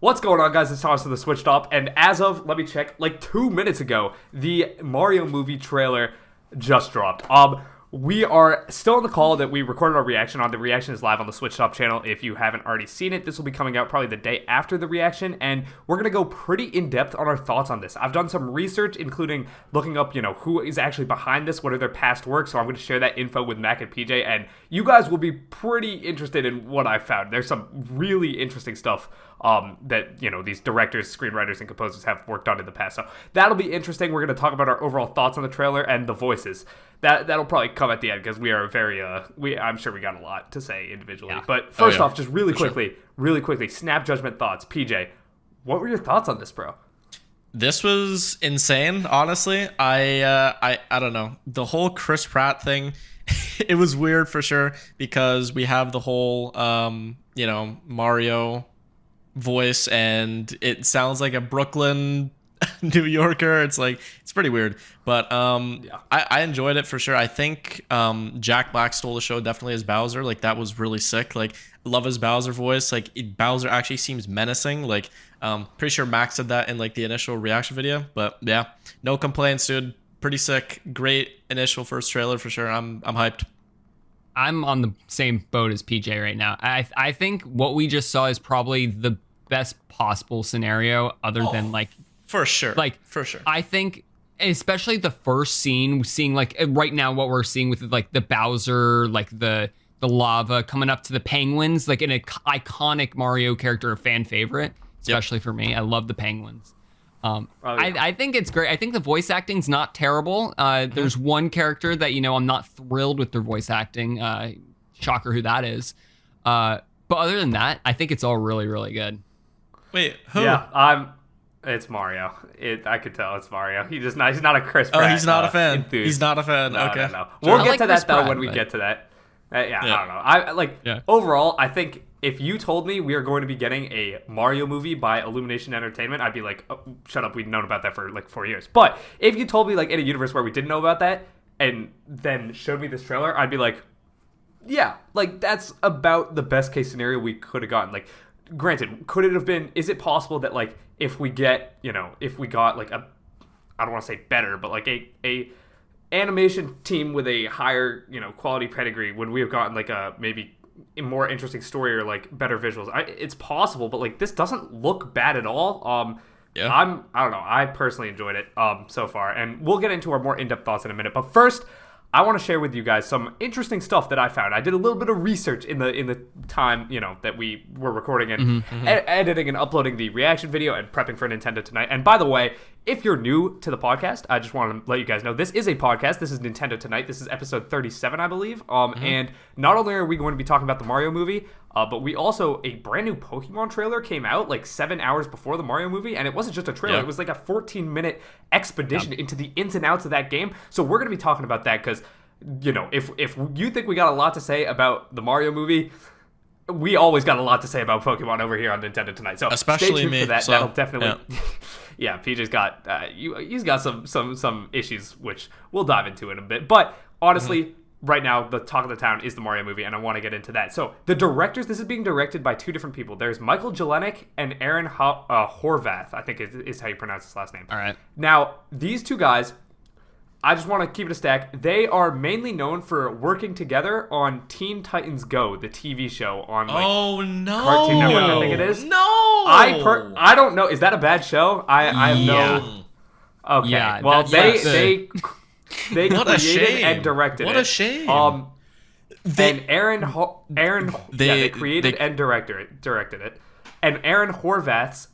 What's going on, guys? It's Thomas of the Switched Up, and as of, let me check, like 2 minutes ago, the Mario movie trailer just dropped. We are still on the call that we recorded our reaction on. The reaction is live on the Switched Up channel. If you haven't already seen it, this will be coming out probably the day after the reaction, and we're going to go pretty in-depth on our thoughts on this. I've done some research, including looking up, who is actually behind this, what are their past work, so I'm going to share that info with Mac and PJ, and you guys will be pretty interested in what I found. There's some really interesting stuff that, these directors, screenwriters, and composers have worked on in the past. So that'll be interesting. We're going to talk about our overall thoughts on the trailer and the voices. That'll probably come at the end because we are very, I'm sure we got a lot to say individually. Yeah. But first off, just really quickly, snap judgment thoughts. PJ, what were your thoughts on this, bro? This was insane, honestly. I don't know. The whole Chris Pratt thing, it was weird for sure because we have the whole, Mario voice and it sounds like a Brooklyn New Yorker. It's pretty weird, but I enjoyed it for sure. I think Jack Black stole the show definitely as Bowser. That was really sick. I love his Bowser voice. Bowser actually seems menacing. Pretty sure Max said that in the initial reaction video, but yeah, no complaints, dude. Pretty sick. Great initial first trailer for sure. I'm hyped. I'm on the same boat as PJ right now. I think what we just saw is probably the best possible scenario other than for sure. For sure. I think especially the first scene, seeing right now what we're seeing with the Bowser, the lava coming up to the penguins, an iconic Mario character, a fan favorite, especially for me. I love the penguins. I think it's great. I think the voice acting's not terrible. There's one character that, I'm not thrilled with their voice acting. Shocker who that is. But other than that, I think it's all really, really good. Wait, who? Yeah, it's Mario. I could tell it's Mario. He's not a Chris Pratt. Oh, he's not a fan. Enthused. He's not a fan. No, okay. No. We'll get to Chris that though Pratt, when we get to that. I don't know. Overall, I think if you told me we are going to be getting a Mario movie by Illumination Entertainment, I'd be like, oh, shut up, we've known about that for 4 years. But if you told me in a universe where we didn't know about that and then showed me this trailer, I'd be like, yeah, that's about the best case scenario we could have gotten. Granted, could it have been, is it possible that if we get, if we got a, I don't want to say better, but a animation team with a higher, quality pedigree, would we have gotten a maybe a more interesting story or better visuals? It's possible, but this doesn't look bad at all. I don't know. I personally enjoyed it so far, and we'll get into our more in-depth thoughts in a minute. But first, I want to share with you guys some interesting stuff that I found. I did a little bit of research in the time, that we were recording and editing and uploading the reaction video and prepping for Nintendo Tonight. And by the way, if you're new to the podcast, I just want to let you guys know this is a podcast. This is Nintendo Tonight. This is episode 37, I believe. And not only are we going to be talking about the Mario movie, but we also, a brand new Pokemon trailer came out 7 hours before the Mario movie, and it wasn't just a trailer, it was a 14-minute expedition into the ins and outs of that game. So we're going to be talking about that because, if you think we got a lot to say about the Mario movie, we always got a lot to say about Pokemon over here on Nintendo Tonight. So especially stay tuned me, for that. so, That'll definitely... Yeah, PJ's got he's got some issues which we'll dive into in a bit. But honestly, right now the talk of the town is the Mario movie, and I want to get into that. So the directors, this is being directed by two different people. There's Michael Jelenic and Aaron Horvath, I think is how you pronounce his last name. All right. Now these two guys, I just want to keep it a stack. They are mainly known for working together on Teen Titans Go, the TV show on Cartoon Network, I think it is. No, I don't know. Is that a bad show? I have no. Okay. Yeah, well, they What a created shame. and directed it. What a shame. And they created and directed it. And Aaron Horvath's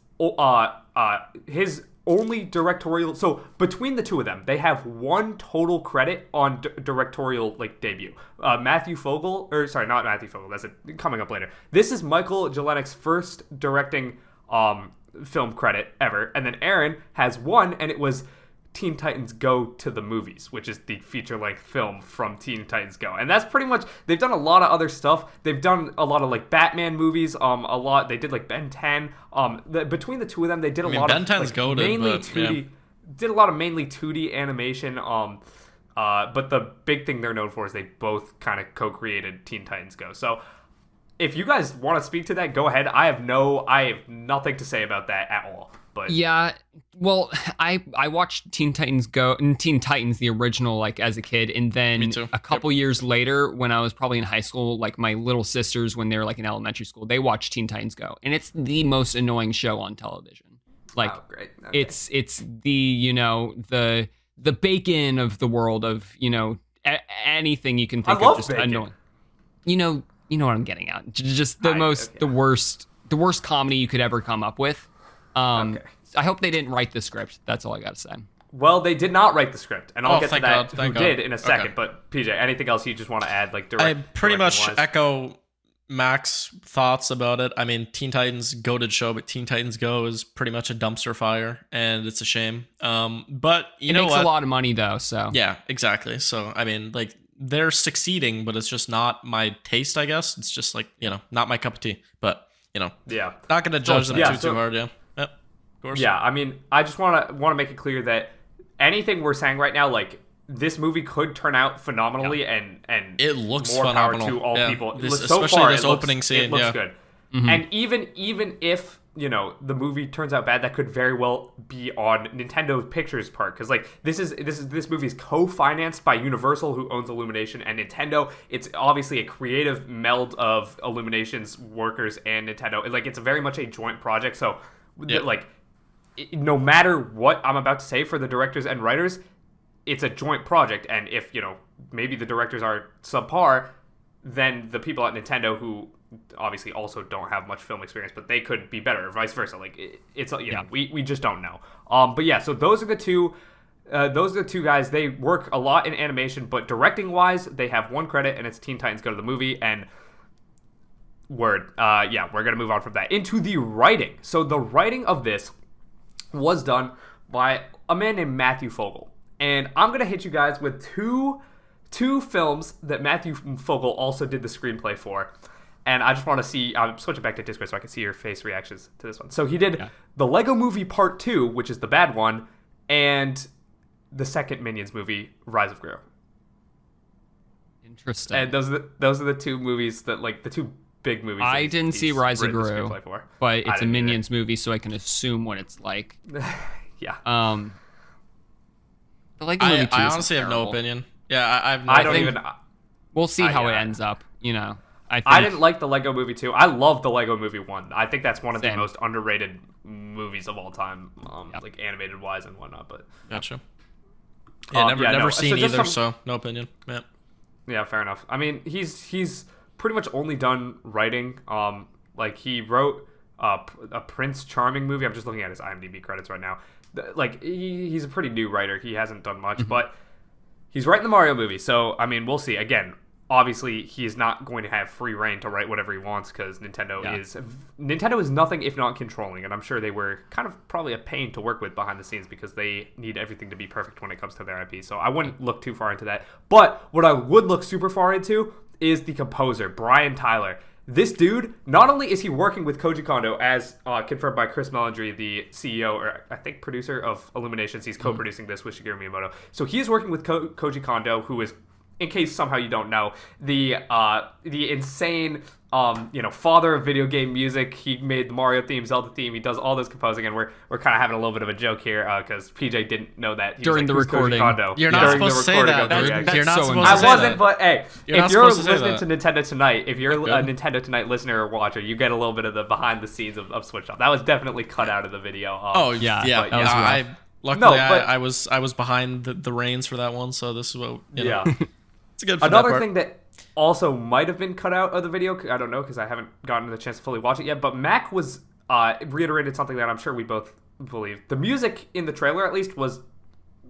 his only directorial, so between the two of them, they have one total credit on directorial debut. Not Matthew Fogel, that's coming up later. This is Michael Jelenic's first directing film credit ever, and then Aaron has one, and it was Teen Titans Go to the Movies, which is the feature-length film from Teen Titans Go. And that's pretty much, they've done a lot of other stuff. They've done a lot of Batman movies, they did Ben 10. Between the two of them, they did a lot Ben of 10's goated, mainly but, 2D, did a lot of mainly 2D animation. But the big thing they're known for is they both kind of co-created Teen Titans Go. So if you guys want to speak to that, go ahead. I have nothing to say about that at all. But yeah, well, I watched Teen Titans Go and Teen Titans the original like as a kid, and then a couple years later when I was probably in high school, like my little sisters when they were like in elementary school, they watched Teen Titans Go, and it's the most annoying show on television. Like great. Okay. It's the the bacon of the world of anything you can think of just bacon. Annoying. You know what I'm getting at. Just the worst comedy you could ever come up with. I hope they didn't write the script. That's all I got to say. Well, they did not write the script, and I'll get to that who did in a second. Okay. But PJ, anything else you just want to add? Like, I pretty much echo Mac's thoughts about it. I mean, Teen Titans goated show, but Teen Titans Go is pretty much a dumpster fire, and it's a shame. But it makes a lot of money though. So yeah, exactly. So I mean, like they're succeeding, but it's just not my taste. I guess it's just like not my cup of tea. But not gonna judge them too hard. Yeah. Yeah, I mean, I just want to make it clear that anything we're saying right now, like this movie could turn out phenomenally, and it looks more phenomenal. Power to all people. Especially so far, this opening scene. It looks good. Mm-hmm. And even if the movie turns out bad, that could very well be on Nintendo Pictures' part, because like this movie is co-financed by Universal, who owns Illumination, and Nintendo. It's obviously a creative meld of Illumination's workers and Nintendo. Like it's very much a joint project. So like. No matter what I'm about to say for the directors and writers, it's a joint project. And if, maybe the directors are subpar, then the people at Nintendo, who obviously also don't have much film experience, but they could be better, or vice versa. Like, it's, we just don't know. But yeah, so those are the two guys. They work a lot in animation, but directing-wise, they have one credit, and it's Teen Titans Go to the Movie, and we're going to move on from that into the writing. So the writing of this was done by a man named Matthew Fogel. And I'm going to hit you guys with two films that Matthew Fogel also did the screenplay for. And I just want to see, I'm switching back to Discord so I can see your face reactions to this one. So he did the Lego Movie Part 2, which is the bad one, and the second Minions movie, Rise of Gru. Interesting. And those are the two movies that, like, the two big movies. I didn't see Rise of Gru, but it's a Minions movie, so I can assume what it's like. Yeah. The Lego movie 2 I honestly have no opinion. Yeah, I don't even. We'll see how it ends up. I didn't like the Lego Movie 2. I love the Lego Movie 1. I think that's one of the most underrated movies of all time, like animated wise and whatnot. But gotcha. Yeah, never seen either, so no opinion. Yeah. Yeah, fair enough. I mean, he's pretty much only done writing. Like he wrote a Prince Charming movie. I'm just looking at his IMDb credits right now. Like he's a pretty new writer. He hasn't done much, but he's writing the Mario movie. So I mean, we'll see. Again, obviously he is not going to have free reign to write whatever he wants, because Nintendo is nothing if not controlling, and I'm sure they were kind of probably a pain to work with behind the scenes because they need everything to be perfect when it comes to their IP. So I wouldn't look too far into that. But what I would look super far into is the composer, Brian Tyler. This dude, not only is he working with Koji Kondo, as confirmed by Chris Melandry, the CEO, or I think producer of Illuminations, he's co-producing this with Shigeru Miyamoto. So he is working with Koji Kondo, who is, in case somehow you don't know, the insane father of video game music. He made the Mario theme, Zelda theme. He does all this composing, and we're kind of having a little bit of a joke here because PJ didn't know that during the recording. You're not supposed to say that. You're not supposed to say that. I wasn't, but hey, if you're listening to Nintendo Tonight, if you're a Nintendo Tonight listener or watcher, you get a little bit of the behind the scenes of Switch Off. That was definitely cut out of the video. Luckily, I was behind the reins for that one, so this is what it's a good. Another thing that also might have been cut out of the video, I don't know because I haven't gotten the chance to fully watch it yet, but Mac was reiterated something that I'm sure we both believe. The music in the trailer, at least, was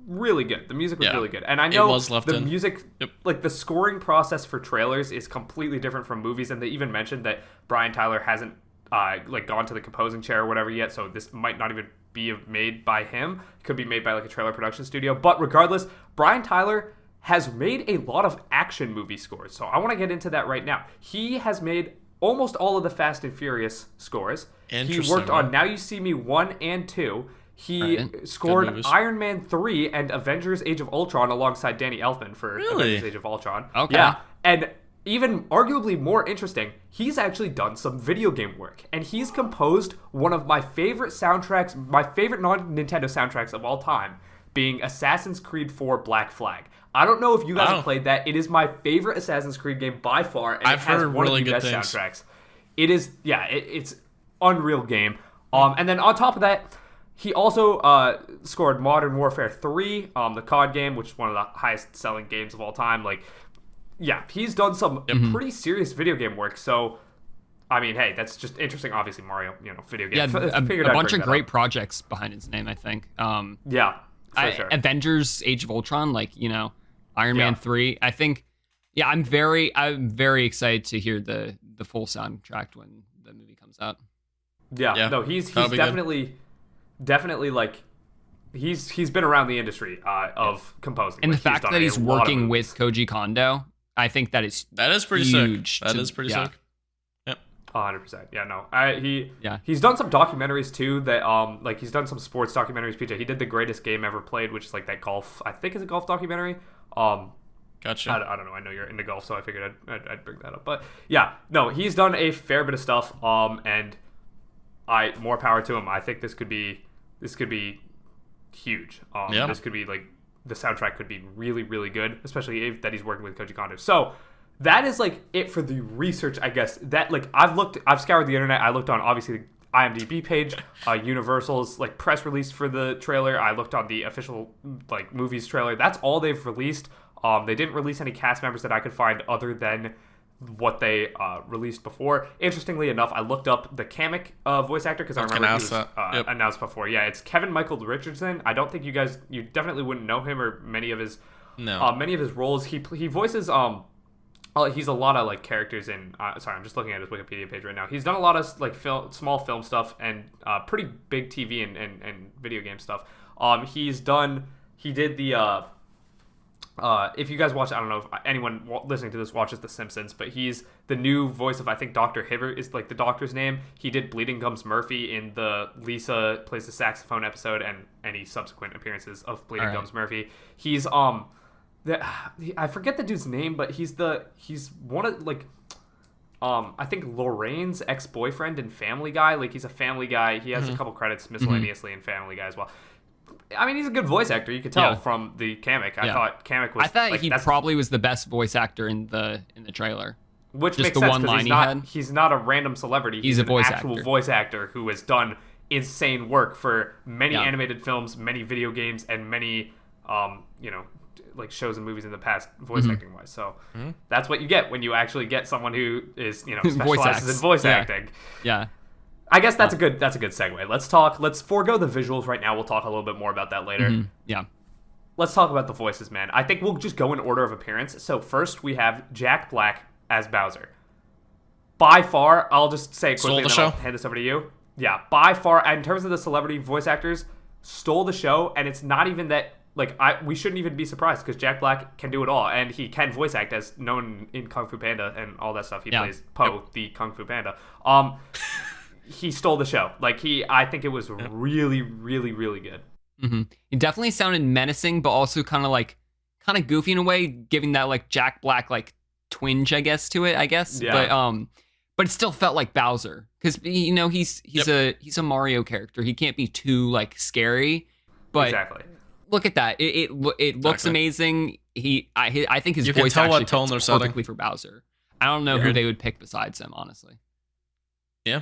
really good. The music was really good, and I know the music, like the scoring process for trailers, is completely different from movies, and they even mentioned that Brian Tyler hasn't gone to the composing chair or whatever yet, so this might not even be made by him. It could be made by like a trailer production studio, but regardless, Brian Tyler has made a lot of action movie scores. So I want to get into that right now. He has made almost all of the Fast and Furious scores. He worked on Now You See Me 1 and 2. He scored Iron Man 3 and Avengers Age of Ultron alongside Danny Elfman for Avengers Age of Ultron. Okay. Yeah. And even arguably more interesting, he's actually done some video game work. And he's composed one of my favorite soundtracks, my favorite non-Nintendo soundtracks of all time, being Assassin's Creed 4 Black Flag. I don't know if you guys have played that. It is my favorite Assassin's Creed game by far, and it has one of the best soundtracks. It is, it's unreal game. And then on top of that, he also scored Modern Warfare 3, the COD game, which is one of the highest selling games of all time. Like, yeah, he's done some pretty serious video game work. So, I mean, hey, that's just interesting. Obviously, Mario, video game. Yeah, a bunch of great projects behind his name, I think. Yeah, for sure. Avengers: Age of Ultron, Iron Man 3. I think, I'm very excited to hear the full soundtrack when the movie comes out. Yeah. No, he's definitely he's been around the industry of composing, and the fact that he's working with Koji Kondo, I think that is pretty huge. Sick. That is pretty sick. Yep. 100%. Yeah, no. He's done some documentaries too that he's done some sports documentaries, PJ. He did The Greatest Game Ever Played, which is like that golf, I think is a golf documentary. Gotcha. I don't know. I know you're into golf, so I figured I'd bring that up. But yeah, no, he's done a fair bit of stuff and more power to him. I think this could be huge. This could be the soundtrack could be really, really good, especially that he's working with Koji Kondo. So that is it for the research, I guess. That I've scoured the internet. I looked on obviously the IMDb page, Universal's press release for the trailer. I looked on the official movies trailer. That's all they've released. They didn't release any cast members that I could find other than what they released before. Interestingly enough, I looked up the Kamek voice actor because I remember he was announced before. Yeah, it's Kevin Michael Richardson. I don't think you definitely wouldn't know him or many of his roles. He voices he's a lot of characters in. Sorry, I'm just looking at his Wikipedia page right now. He's done a lot of small film stuff and pretty big TV and video game stuff. He did the. If you guys watch, I don't know if anyone listening to this watches The Simpsons, but he's the new voice of, I think, Dr. Hibbert is the doctor's name. He did Bleeding Gums Murphy in the Lisa Plays the Saxophone episode and any subsequent appearances of Bleeding Gums Murphy. He's I forget the dude's name, but he's one of I think Lorraine's ex-boyfriend in Family Guy. He's a Family Guy. He has a couple credits miscellaneously in Family Guy as well. I mean, he's a good voice actor. You could tell from the Kamek. I thought Kamek was. I thought he probably was the best voice actor in the trailer. Which just makes sense because he's not a random celebrity. He's an actual voice actor who has done insane work for many animated films, many video games, and many shows and movies in the past, voice acting wise. So that's what you get when you actually get someone who is specializes in voice acting. Yeah. I guess that's a good segue. Let's forego the visuals right now. We'll talk a little bit more about that later. Yeah. Let's talk about the voices, man. I think we'll just go in order of appearance. So first we have Jack Black as Bowser. By far, I'll just say it quickly and then I'll hand this over to you. Yeah, by far, in terms of the celebrity voice actors, stole the show, and it's not even that we shouldn't even be surprised because Jack Black can do it all, and he can voice act as known in Kung Fu Panda and all that stuff. He plays Po, the Kung Fu Panda. He stole the show. I think it was really, really, really good. Mm-hmm. He definitely sounded menacing, but also kind of goofy in a way, giving that Jack Black twinge, I guess, to it. I guess, but it still felt like Bowser because he's a Mario character. He can't be too scary. But exactly. Look at that. It looks amazing. I think his voice actually fits perfectly for Bowser. I don't know who they would pick besides him, honestly. Yeah.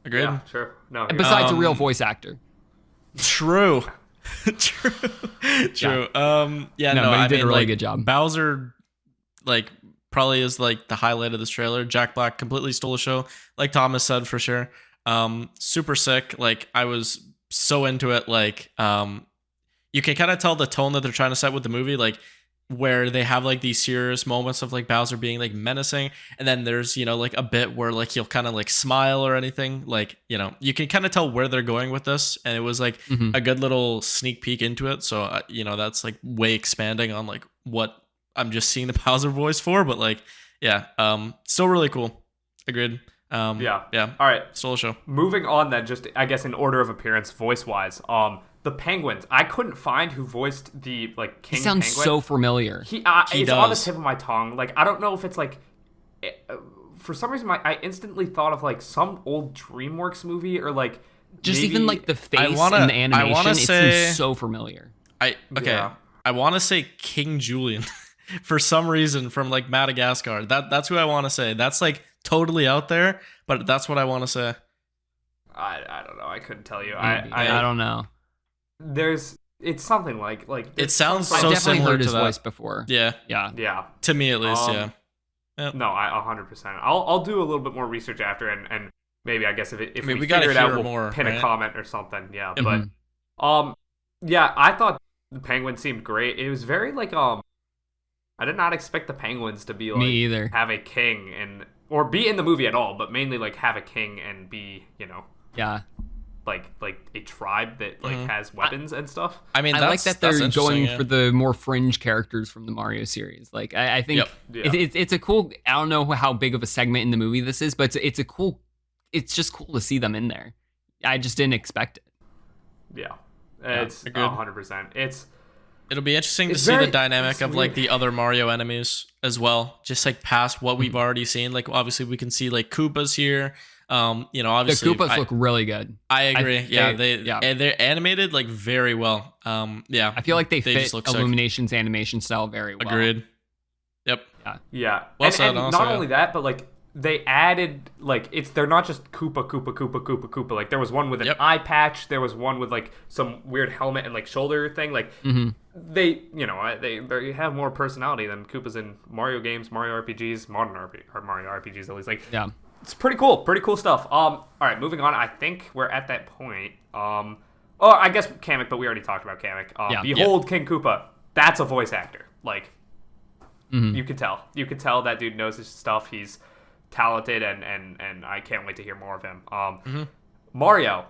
Agreed. Yeah, sure. No. Besides a real voice actor. True. True. But he did a really good job. Bowser, probably is the highlight of this trailer. Jack Black completely stole the show, like Thomas said, for sure. Super sick. I was so into it. You can kind of tell the tone that they're trying to set with the movie. Where they have these serious moments of Bowser being menacing, and then there's a bit where he'll kind of smile or anything, you can kind of tell where they're going with this, and it was a good little sneak peek into it. So that's way expanding on what I'm just seeing the Bowser voice for, but still really cool. Agreed. All right, stole the show. Moving on then, just I guess in order of appearance voice wise, the Penguins. I couldn't find who voiced the King He sounds Penguin. So familiar. It's on the tip of my tongue. I don't know if it's for some reason, I instantly thought of like some old DreamWorks movie or like just maybe, even like the face and the animation. It seems so familiar. I want to say King Julian for some reason from like Madagascar. That's who I want to say. That's like totally out there, but that's what I want to say. I don't know. I couldn't tell you. I don't know. It's something like it sounds so I've definitely similar heard his to that. voice before. Yeah. To me at least, yeah. Yep. No, 100%. I'll do a little bit more research after, and maybe I guess if we gotta figure it out, we'll more, pin right? a comment or something. Yeah, Mm-hmm. but yeah, I thought the Penguin seemed great. It was very like I did not expect the Penguins to be like Me either. have a king or be in the movie at all, but mainly like have a king and be like a tribe that like has weapons and stuff. I mean, I like that they're going for the more fringe characters from the Mario series. Like I think it's a cool. I don't know how big of a segment in the movie this is, but it's a cool. It's just cool to see them in there. I just didn't expect it. Yeah, it's 100%. It'll be interesting to see the dynamic of like the other Mario enemies as well, just like past what we've already seen. Like obviously we can see like Koopas here. Obviously the Koopas look really good. I agree. They're animated like very well. I feel like they fit Illumination's animation style very well. Agreed. Yep. Yeah. Well said, and not only that, but like they added like they're not just Koopa. Like there was one with an eye patch. There was one with like some weird helmet and like shoulder thing. Like they have more personality than Koopas in Mario games, Mario RPGs, modern Mario RPGs at least. Like it's pretty cool stuff. All right, moving on. I think we're at that point. I guess Kamek, but we already talked about Kamek. Behold King Koopa. That's a voice actor. Like you could tell that dude knows his stuff. He's talented, and I can't wait to hear more of him. Mario,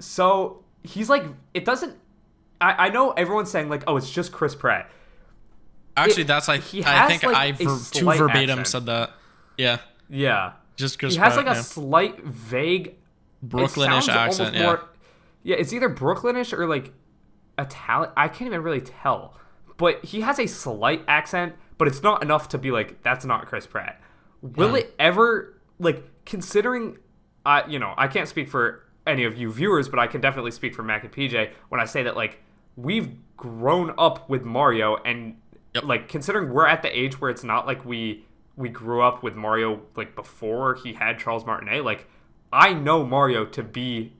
so he's like, it doesn't. I know everyone's saying like, oh, it's just Chris Pratt. Actually, that's like I think like I two verbatim said that. Yeah. Just Chris Pratt. He has like a slight vague Brooklynish accent. It's either Brooklynish or like Italian. I can't even really tell, but he has a slight accent, but it's not enough to be like that's not Chris Pratt. Will it ever, like, considering, I can't speak for any of you viewers, but I can definitely speak for Mac and PJ when I say that, like, we've grown up with Mario, and, like, considering we're at the age where it's not like we grew up with Mario, like, before he had Charles Martinet, like, I know Mario to be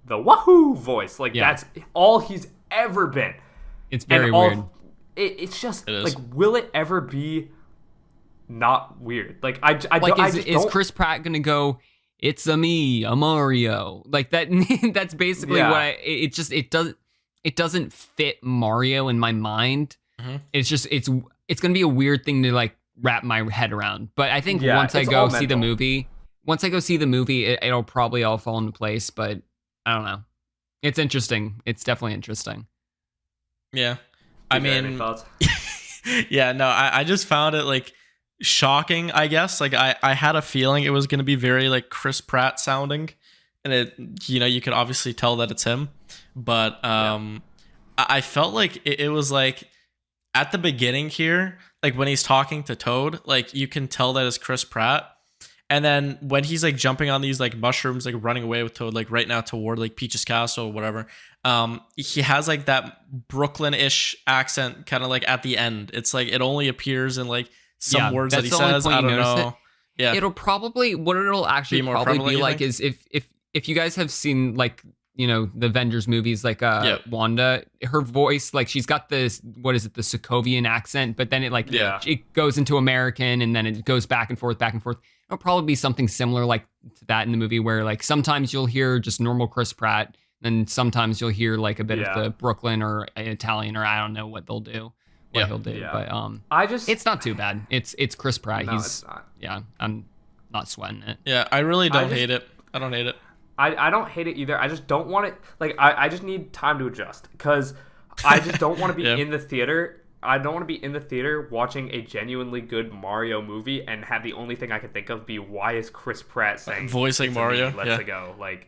the wahoo voice. Like, that's all he's ever been. It's very weird. It's just, it like, will it ever be not weird? Like is Chris Pratt gonna go, it's a Mario, like that? That's basically what it doesn't fit Mario in my mind. It's just it's gonna be a weird thing to like wrap my head around, but I think once I go see the movie it'll probably all fall into place. But I don't know, it's interesting. It's definitely interesting. I mean, any thoughts? I just found it like shocking, I guess. Like I had a feeling it was going to be very like Chris Pratt sounding, and it, you could obviously tell that it's him, but I felt like it was like at the beginning here, like when he's talking to Toad, like you can tell that it's Chris Pratt, and then when he's like jumping on these like mushrooms, like running away with Toad, like right now toward like Peach's castle or whatever, he has like that Brooklyn-ish accent kind of like at the end. It's like it only appears in like some words that he says. I don't know. It'll probably be like is if you guys have seen like the Avengers movies, like Wanda, her voice, like she's got this, what is it, the Sokovian accent, but then it like it goes into American and then it goes back and forth. It'll probably be something similar like to that in the movie, where like sometimes you'll hear just normal Chris Pratt, and sometimes you'll hear like a bit of the Brooklyn or Italian, or I don't know what they'll do. He'll do, but it's not too bad. It's Chris Pratt. No, it's not. I'm not sweating it. I really don't hate it. I don't hate it. I don't hate it either. I just don't want it. Like I just need time to adjust, because I just don't want to be in the theater. I don't want to be in the theater watching a genuinely good Mario movie and have the only thing I can think of be, why is Chris Pratt saying voicing Mario? Let's go. Like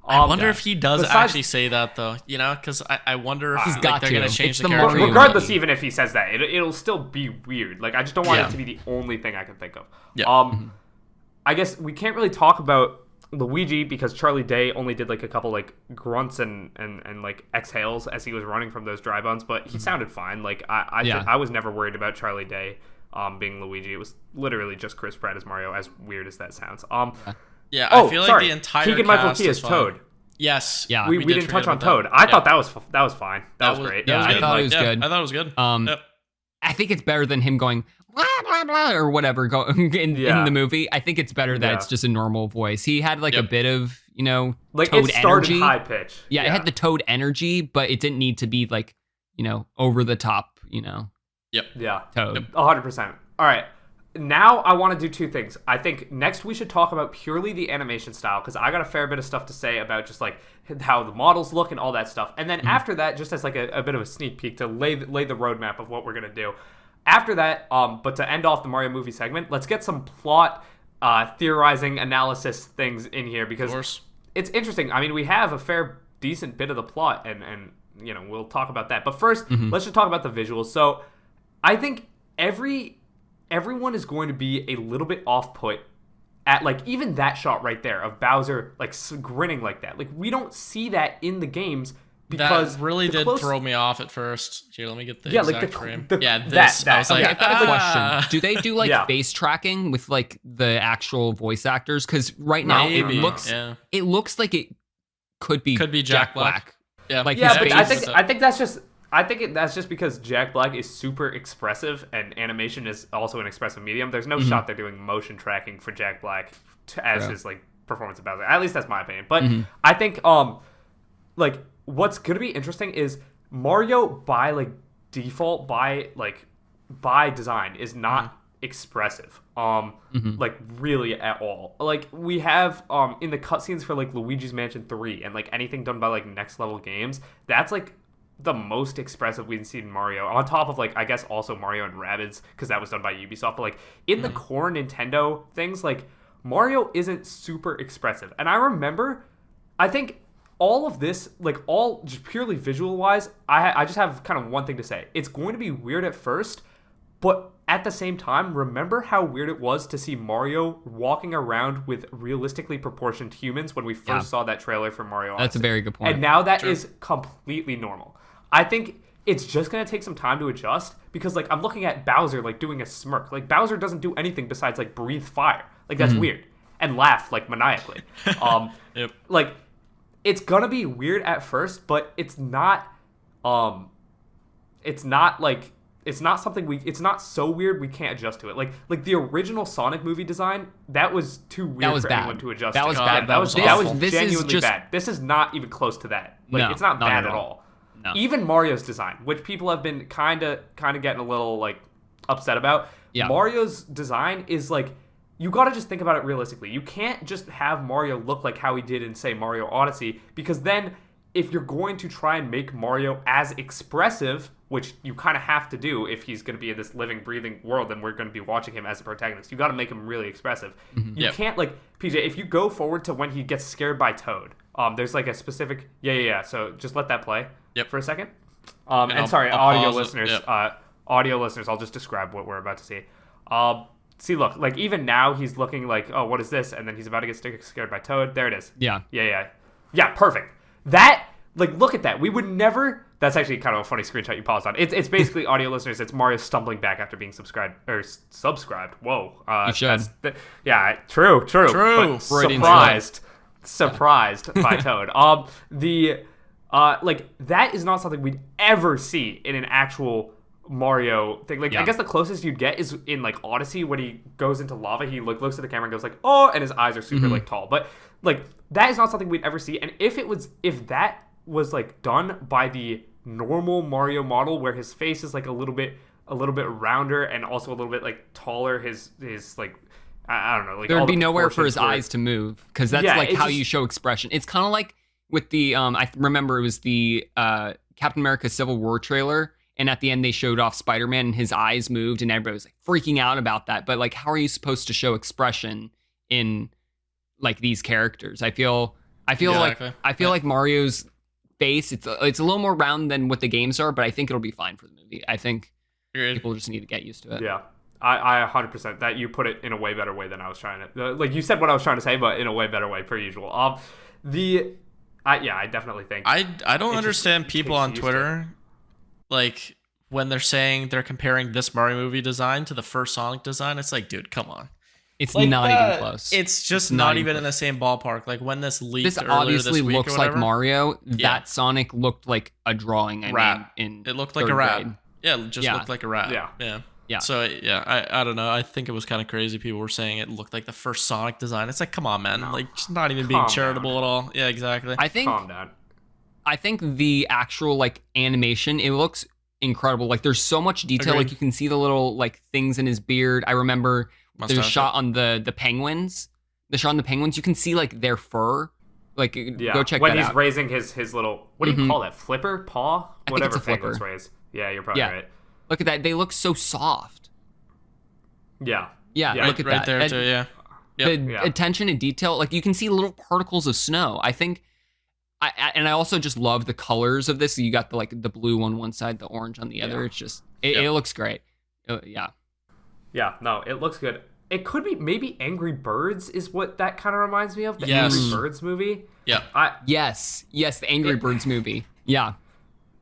I wonder if he does actually say that though, because I wonder if they're going to change the character. Regardless, even if he says that, it'll still be weird. Like, I just don't want it to be the only thing I can think of. Yeah. I guess we can't really talk about Luigi because Charlie Day only did like a couple like grunts and like exhales as he was running from those dry bones, but he sounded fine. Like I was never worried about Charlie Day being Luigi. It was literally just Chris Pratt as Mario, as weird as that sounds. I feel like the entire Keegan-Michael Key is Toad. Yes. Yeah. We didn't touch on Toad. I thought that was fine. That was great. Yeah, I thought it was good. I thought it was good. I think it's better than him going blah blah blah or whatever in the movie. I think it's better that it's just a normal voice. He had like a bit of like Toad it started energy. high pitch. Yeah, it had the Toad energy, but it didn't need to be like over the top. Yep. Yeah. Toad. 100%. All right. Now I want to do two things. I think next we should talk about purely the animation style because I got a fair bit of stuff to say about just like how the models look and all that stuff. And then after that, just as like a bit of a sneak peek to lay the roadmap of what we're gonna do. After that, but to end off the Mario movie segment, let's get some plot theorizing analysis things in here because it's interesting. I mean, we have a fair decent bit of the plot and we'll talk about that. But first, let's just talk about the visuals. So I think everyone is going to be a little bit off-put at like even that shot right there of Bowser like grinning like that. Like we don't see that in the games because that really did throw me off at first. Here, let me get the exact frame. I was like, I've got a question. Do they do like face tracking with like the actual voice actors? Because right now it looks like it could be Jack Black. Yeah, like but I think that's just because Jack Black is super expressive and animation is also an expressive medium. There's no shot they're doing motion tracking for Jack Black as his like performance of Bowser. At least that's my opinion. But I think like what's gonna be interesting is Mario by like default by design is not expressive like really at all. Like we have in the cutscenes for like Luigi's Mansion 3 and like anything done by like next level games, that's like the most expressive we've seen Mario, on top of like I guess also Mario and Rabbids because that was done by Ubisoft. But like in the core Nintendo things, like Mario isn't super expressive. And I remember, I think all of this, like all just purely visual wise, I just have kind of one thing to say. It's going to be weird at first, but at the same time, remember how weird it was to see Mario walking around with realistically proportioned humans when we first saw that trailer for Mario Odyssey. That's a very good point. And now that is completely normal. I think it's just going to take some time to adjust because like I'm looking at Bowser like doing a smirk. Like Bowser doesn't do anything besides like breathe fire. Like that's weird. And laugh like maniacally. Like it's going to be weird at first, but it's not something it's not so weird we can't adjust to it. Like the original Sonic movie design, that was too weird for anyone to adjust to. That was bad. That was genuinely bad. This is not even close to that. Like it's not bad at all. No. Even Mario's design, which people have been kind of getting a little like upset about. Yeah. Mario's design is like, you got to just think about it realistically. You can't just have Mario look like how he did in say Mario Odyssey, because then if you're going to try and make Mario as expressive, which you kind of have to do if he's going to be in this living, breathing world and we're going to be watching him as a protagonist, you got to make him really expressive. You can't, like, PJ, if you go forward to when he gets scared by Toad, there's like a specific, so just let that play for a second. And sorry, audio listeners, I'll just describe what we're about to see. See, look, like even now he's looking like, oh, what is this? And then he's about to get scared by Toad. There it is. Yeah, perfect. That, like, look at that. We would never. That's actually kind of a funny screenshot you paused on. It's basically audio listeners. It's Mario stumbling back after being subscribed. Whoa. You should. True. But surprised by Toad. Like that is not something we'd ever see in an actual Mario thing. Like I guess the closest you'd get is in like Odyssey when he goes into lava. He like looks at the camera and goes like, oh, and his eyes are super like tall. But like that is not something we'd ever see. And if that was like done by the normal Mario model where his face is like a little bit rounder and also a little bit like taller, his like I don't know, like there'd be nowhere for his eyes to move, because that's like how you show expression. It's kind of like with the I remember it was the Captain America Civil War trailer, and at the end they showed off Spider-Man and his eyes moved and everybody was like freaking out about that. But like, how are you supposed to show expression in like these characters? I feel I feel like Mario's face, it's a little more round than what the games are, but I think it'll be fine for the movie. I think people just need to get used to it. Yeah. I 100% that you put it in a way better way than I was trying to. Like you said what I was trying to say, but in a way better way per usual. I definitely think I don't understand people on Twitter like when they're saying they're comparing this Mario movie design to the first Sonic design. It's like, dude, come on. It's like not even close. It's just not even in the same ballpark. Like when this leaked this earlier obviously this week looks or like whatever, Mario. That Sonic looked like a drawing. It looked like a rat. Grade. Yeah, it just looked like a rat. Yeah. So I don't know. I think it was kind of crazy. People were saying it looked like the first Sonic design. It's like, come on, man. No. Like, just not even being charitable at all. Yeah, exactly. Calm down. I think the actual like animation, it looks incredible. Like there's so much detail. Agreed. Like you can see the little like things in his beard. I remember there's a shot on the penguins. The shot on the penguins, you can see like their fur. Like go check when that out. When he's raising his little, what do you call that? Flipper? Paw? Whatever penguins raise. Yeah, you're probably right. Look at that. They look so soft. Yeah. Look at right that. There too, yeah. The attention to detail, like you can see little particles of snow. I think, I also just love the colors of this. You got the blue on one side, the orange on the other. It's just, it looks great. Yeah. Yeah, no, it looks good. It could be maybe Angry Birds is what that kind of reminds me of. The Angry Birds movie. Yeah. Yes, the Angry Birds movie. Yeah.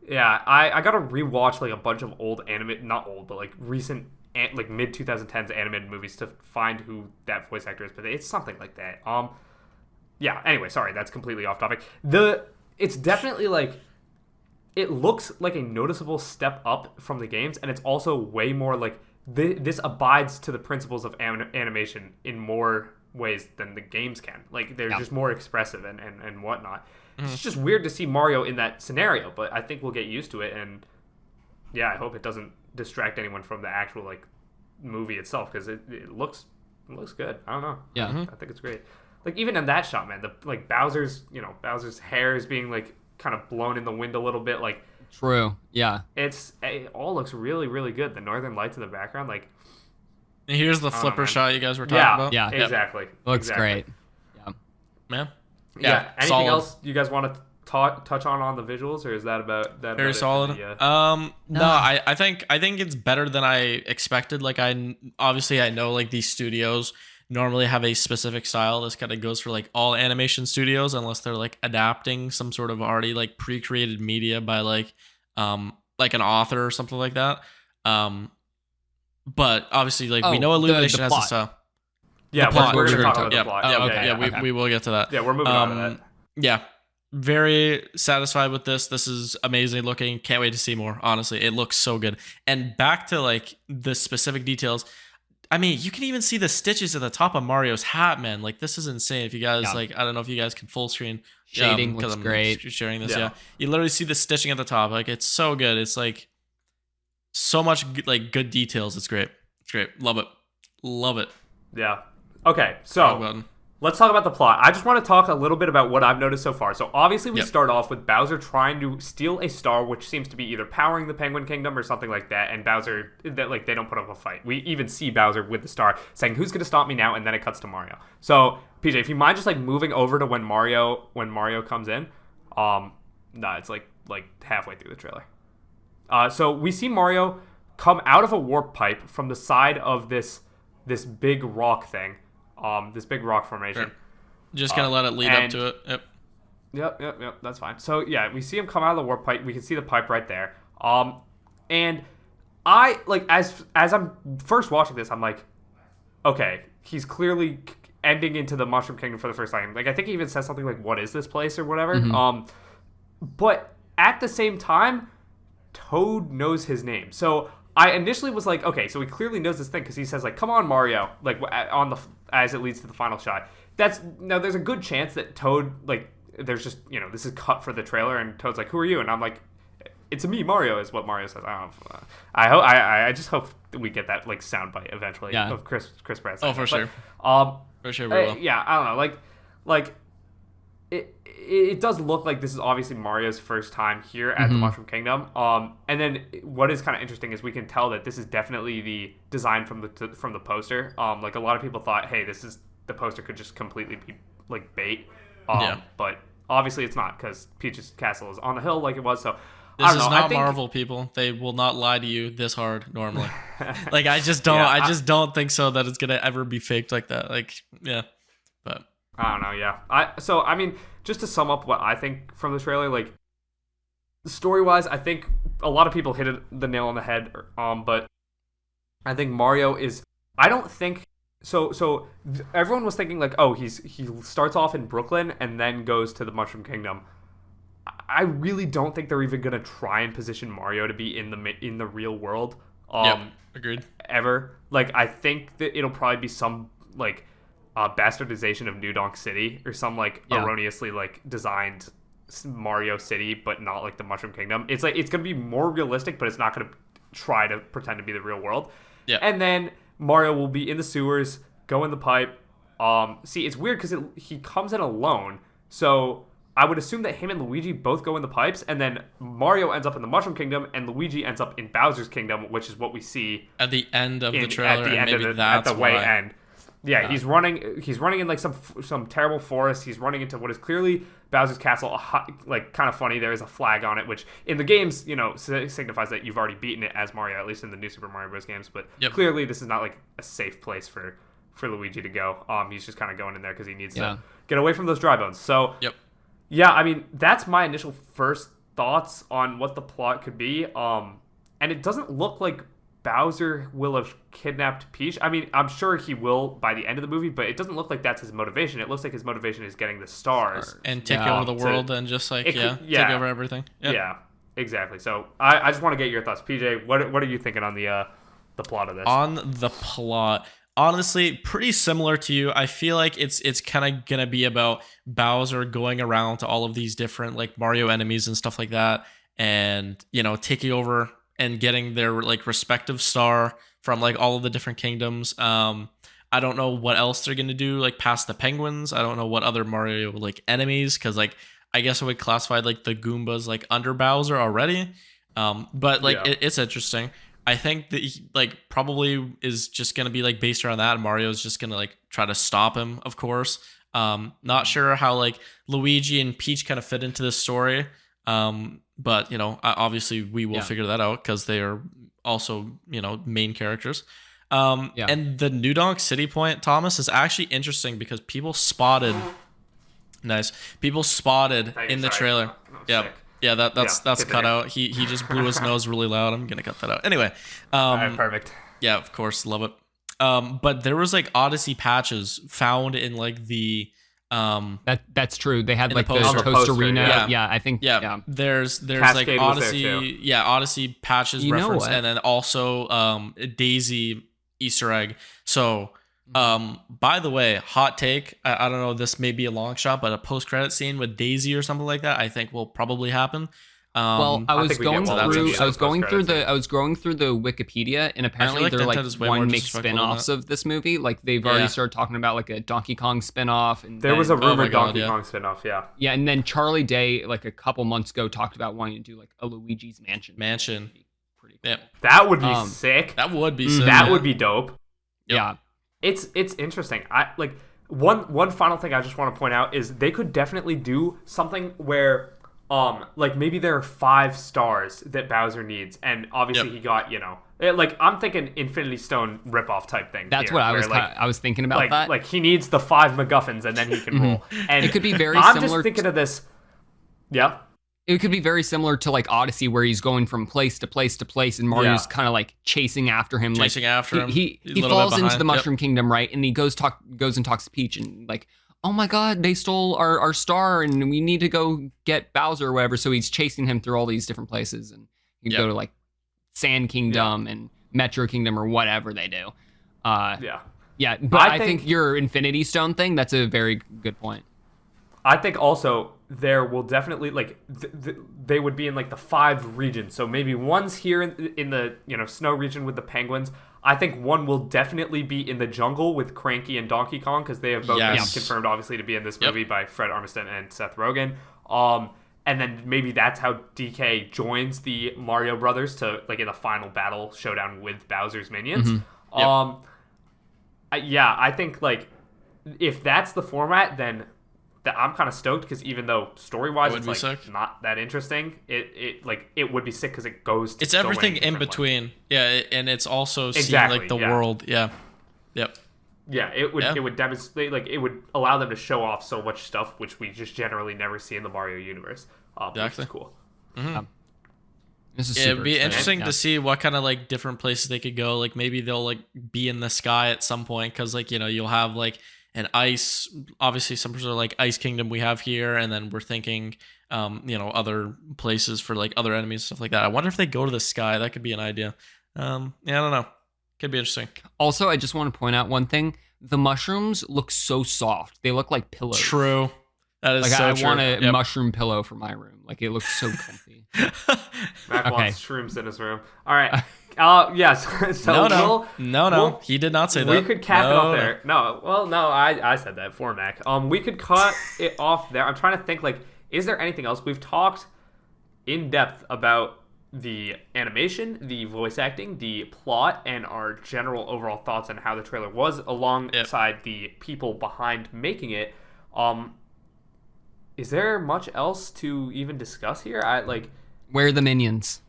Yeah, I got to rewatch like a bunch of old not old, but like recent, like mid 2010s animated movies to find who that voice actor is. But it's something like that. Yeah. Anyway, sorry, that's completely off topic. It's definitely like, it looks like a noticeable step up from the games, and it's also way more like this abides to the principles of animation in more ways than the games can. Like they're just more expressive and whatnot. It's just weird to see Mario in that scenario, but I think we'll get used to it. And yeah, I hope it doesn't distract anyone from the actual like movie itself, because it looks good. I don't know. Yeah, I think it's great. Like even in that shot, man, the like Bowser's hair is being like kind of blown in the wind a little bit. Like true. Yeah, it all looks really really good. The northern lights in the background, like. And here's the flipper shot you guys were talking about. Yeah, exactly. Looks great. Yeah, man. Yeah. Anything else you guys want to touch on the visuals, or is that about that? Very solid. No, I think it's better than I expected. Like I know like these studios normally have a specific style. This kind of goes for like all animation studios, unless they're like adapting some sort of already like pre-created media by like an author or something like that. But obviously, like we know Illumination has a style. Yeah, we're going to talk about the plot. We will get to that. Yeah, we're moving on to that. Yeah, very satisfied with this. This is amazing looking. Can't wait to see more. Honestly, it looks so good. And back to like the specific details. I mean, you can even see the stitches at the top of Mario's hat, man. Like this is insane. If you guys I don't know if you guys can full screen shading looks great. Sharing this, you literally see the stitching at the top. Like it's so good. It's like so much like good details. It's great. It's great. Love it. Yeah. Okay, so let's talk about the plot. I just want to talk a little bit about what I've noticed so far. So obviously we start off with Bowser trying to steal a star, which seems to be either powering the Penguin Kingdom or something like that. And Bowser, they don't put up a fight. We even see Bowser with the star saying, "Who's going to stop me now?" And then it cuts to Mario. So PJ, if you mind just like moving over to when Mario comes in, it's like halfway through the trailer. So we see Mario come out of a warp pipe from the side of this big rock thing. This big rock formation. Sure. Just gonna let it lead up to it. Yep. That's fine. So yeah, we see him come out of the warp pipe. We can see the pipe right there. And I like as I'm first watching this, I'm like, okay, he's clearly ending into the Mushroom Kingdom for the first time. Like I think he even says something like, "What is this place?" or whatever. Mm-hmm. But at the same time, Toad knows his name. So I initially was like, okay, so he clearly knows this thing because he says like, "Come on, Mario!" Like as it leads to the final shot. There's a good chance that Toad like there's just this is cut for the trailer and Toad's like, "Who are you?" And I'm like, "It's me, Mario," is what Mario says. I just hope that we get that like soundbite eventually of Chris Pratt. Oh, for sure. For sure we will. Yeah, I don't know. Like it does look like this is obviously Mario's first time here at the Mushroom Kingdom. And then what is kind of interesting is we can tell that this is definitely the design from the poster. Like a lot of people thought, hey, the poster could just completely be like bait. But obviously it's not, because Peach's castle is on a hill like it was. So this is not Marvel, people. They will not lie to you this hard normally. Like, I just don't. I just don't think so that it's gonna ever be faked like that. Like, yeah, but I don't know. Yeah, I mean, just to sum up what I think from the trailer, like, story wise, I think a lot of people hit the nail on the head. But I think Mario is. I don't think so. Everyone was thinking like, oh, he starts off in Brooklyn and then goes to the Mushroom Kingdom. I really don't think they're even gonna try and position Mario to be in the real world. Agreed. Ever. Like, I think that it'll probably be some like bastardization of New Donk City, or some like erroneously like designed Mario City, but not like the Mushroom Kingdom. It's like, it's gonna be more realistic, but it's not gonna try to pretend to be the real world. Yeah. And then Mario will be in the sewers, go in the pipe. See, it's weird because he comes in alone, so I would assume that him and Luigi both go in the pipes, and then Mario ends up in the Mushroom Kingdom, and Luigi ends up in Bowser's Kingdom, which is what we see at the end of the trailer. At the way end. Yeah, he's running in like some terrible forest. He's running into what is clearly Bowser's castle. Like, kind of funny, there is a flag on it, which in the games, signifies that you've already beaten it as Mario, at least in the new Super Mario Bros. Games. But clearly, this is not like a safe place for Luigi to go. He's just kind of going in there because he needs to get away from those dry bones. So. Yeah, I mean, that's my initial first thoughts on what the plot could be. And it doesn't look like Bowser will have kidnapped Peach. I mean, I'm sure he will by the end of the movie, but it doesn't look like that's his motivation. It looks like his motivation is getting the stars. And take over the world and just like, take over everything. Yeah, exactly. So I just want to get your thoughts. PJ, what are you thinking on the plot of this? On the plot, honestly, pretty similar to you. I feel like it's kind of gonna be about Bowser going around to all of these different like Mario enemies and stuff like that, and taking over and getting their like respective star from like all of the different kingdoms. I don't know what else they're gonna do like past the penguins. I don't know what other Mario like enemies, because like I guess I would classify like the Goombas like under Bowser already. But like it's interesting. I think that he, like, probably is just going to be, like, based around that. And Mario's just going to, like, try to stop him, of course. Not sure how, like, Luigi and Peach kind of fit into this story. But, obviously we will figure that out because they are also, main characters. And the New Donk City point, Thomas, is actually interesting because people spotted... Nice. People spotted in the trailer. Yeah. Yeah, that's cut out. He just blew his nose really loud. I'm gonna cut that out. Anyway, all right, perfect. Yeah, of course, love it. But there was like Odyssey patches found in like the that's true. They had like the poster. Coast Arena. Yeah. I think. Yeah. There's Cascade like Odyssey. Yeah, Odyssey patches reference, and then also Daisy Easter egg. So. By the way, hot take. I don't know. This may be a long shot, but a post-credit scene with Daisy or something like that, I think will probably happen. Well, I was going through the Wikipedia, and apparently like they're like one make spin-offs of this movie. Like they've already started talking about like a Donkey Kong spin-off. And there was a rumored Donkey Kong spin-off. Yeah. Yeah, and then Charlie Day, like a couple months ago, talked about wanting to do like a Luigi's Mansion. Pretty cool. Yeah. That would be sick. That would be sick. That would be dope. Yeah. It's interesting. I like one final thing I just want to point out is they could definitely do something where like maybe there are 5 stars that Bowser needs, and obviously he got, like I'm thinking Infinity Stone ripoff type thing. That's what I was thinking about that. Like he needs the 5 MacGuffins and then he can roll. And it could be very I'm similar. just thinking of this. Yeah. It could be very similar to like Odyssey, where he's going from place to place to place, and Mario's kind of like chasing after him. He falls into the Mushroom Kingdom, right? And he goes and talks to Peach, and like, oh my God, they stole our star, and we need to go get Bowser or whatever. So he's chasing him through all these different places, and you can go to like Sand Kingdom and Metro Kingdom or whatever they do. Yeah, but I think your Infinity Stone thing, that's a very good point. I think also there will definitely like they would be in like the 5 regions. So maybe one's here in the snow region with the penguins. I think one will definitely be in the jungle with Cranky and Donkey Kong, because they have both been confirmed obviously to be in this movie by Fred Armisen and Seth Rogen. And then maybe that's how DK joins the Mario Brothers to like in the final battle showdown with Bowser's minions. I think like if that's the format, then I'm kind of stoked because even though story-wise it's like sick. not that interesting, it would be sick because it goes to it's so everything many in different between. lengths. Yeah, and it's also seeing Exactly, like the yeah. world. Yeah. Yep. Yeah, it would demonstrate, like, it would allow them to show off so much stuff which we just generally never see in the Mario universe. Exactly. Which is cool. This is It'd be exciting. interesting to see what kind of like different places they could go. Like maybe they'll like be in the sky at some point because like you'll have like an ice. Obviously, some sort of like Ice Kingdom we have here, and then we're thinking, other places for like other enemies stuff like that. I wonder if they go to the sky. That could be an idea. Yeah, I don't know. Could be interesting. Also, I just want to point out one thing. The mushrooms look so soft. They look like pillows. True. That is Like so I true. want a Yep. mushroom pillow for my room. Like it looks so comfy. Mac Okay. wants shrooms in his room. All right. Yes. No. He did not say that. We could cap it off No. there. No, I said that for Mac. We could cut it off there. I'm trying to think, like, is there anything else? We've talked in depth about the animation, the voice acting, the plot, and our general overall thoughts on how the trailer was alongside the people behind making it. Is there much else to even discuss here? Where are the minions?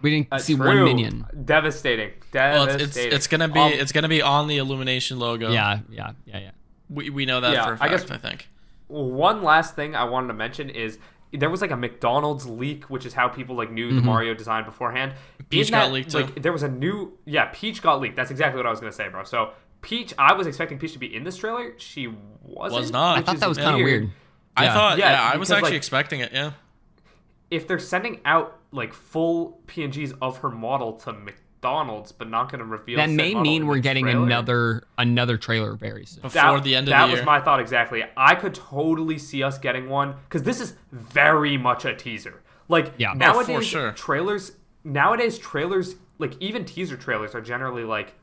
We didn't see true. one minion. Devastating. Well, it's gonna be on the Illumination logo. Yeah. We know that for a fact. I think. One last thing I wanted to mention is there was like a McDonald's leak, which is how people like knew the Mario design beforehand. Peach got leaked too. There was a new Peach got leaked. That's exactly what I was gonna say, bro. So Peach, I was expecting Peach to be in this trailer. She wasn't. Was not. I thought that was kind of weird. I thought. Yeah, Yeah, I was because, actually like, expecting it. Yeah. If they're sending out like full PNGs of her model to McDonald's, but not going to reveal That said may model mean in we're the getting trailer, another trailer very soon. Before the end of the That year. was my thought exactly. I could totally see us getting one because this is very much a teaser. Like nowadays, for sure. trailers, like even teaser trailers are generally like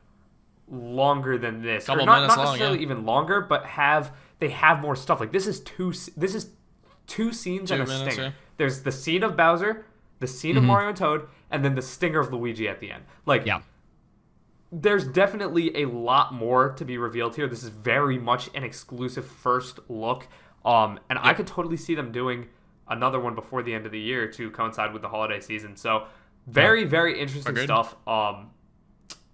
longer than this, Couple or not minutes long, necessarily yeah. even longer, but they have more stuff. Like this is two scenes 2 and a minutes, stinger. yeah. There's the scene of Bowser, the scene of Mario and Toad, and then the stinger of Luigi at the end. Like, there's definitely a lot more to be revealed here. This is very much an exclusive first look. And I could totally see them doing another one before the end of the year to coincide with the holiday season. So, very, very interesting stuff.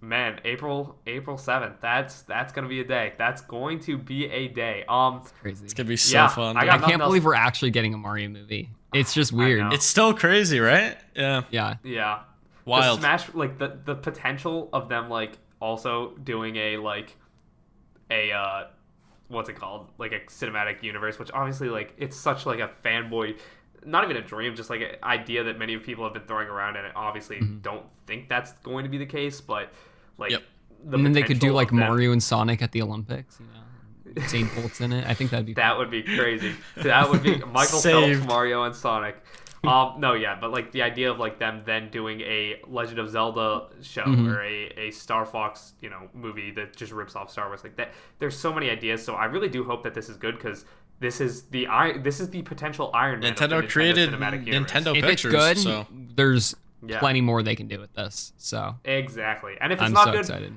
Man, April 7th. That's gonna be a day. That's going to be a day. It's crazy. It's gonna be so fun. I dude. I can't believe we're actually getting a Mario movie. It's just weird. It's still crazy, right? Yeah. Yeah. Wild. The Smash, like the potential of them like also doing a what's it called, like a cinematic universe, which obviously like it's such like a fanboy, not even a dream, just like an idea that many people have been throwing around, and I obviously don't think that's going to be the case, but like And then they could do potential like of them- Mario and Sonic at the Olympics, Usain Bolt's in it. I think that'd be That would be crazy. That would be Michael Saved. Phelps, Mario, and Sonic. But like the idea of like them then doing a Legend of Zelda show or a Star Fox, movie that just rips off Star Wars like that. There's so many ideas, so I really do hope that this is good because this is the potential Iron Man. Nintendo of the created cinematic universe. Nintendo if Pictures. it's good, So. there's plenty more they can do with this. So Exactly, and if it's I'm not so good, excited.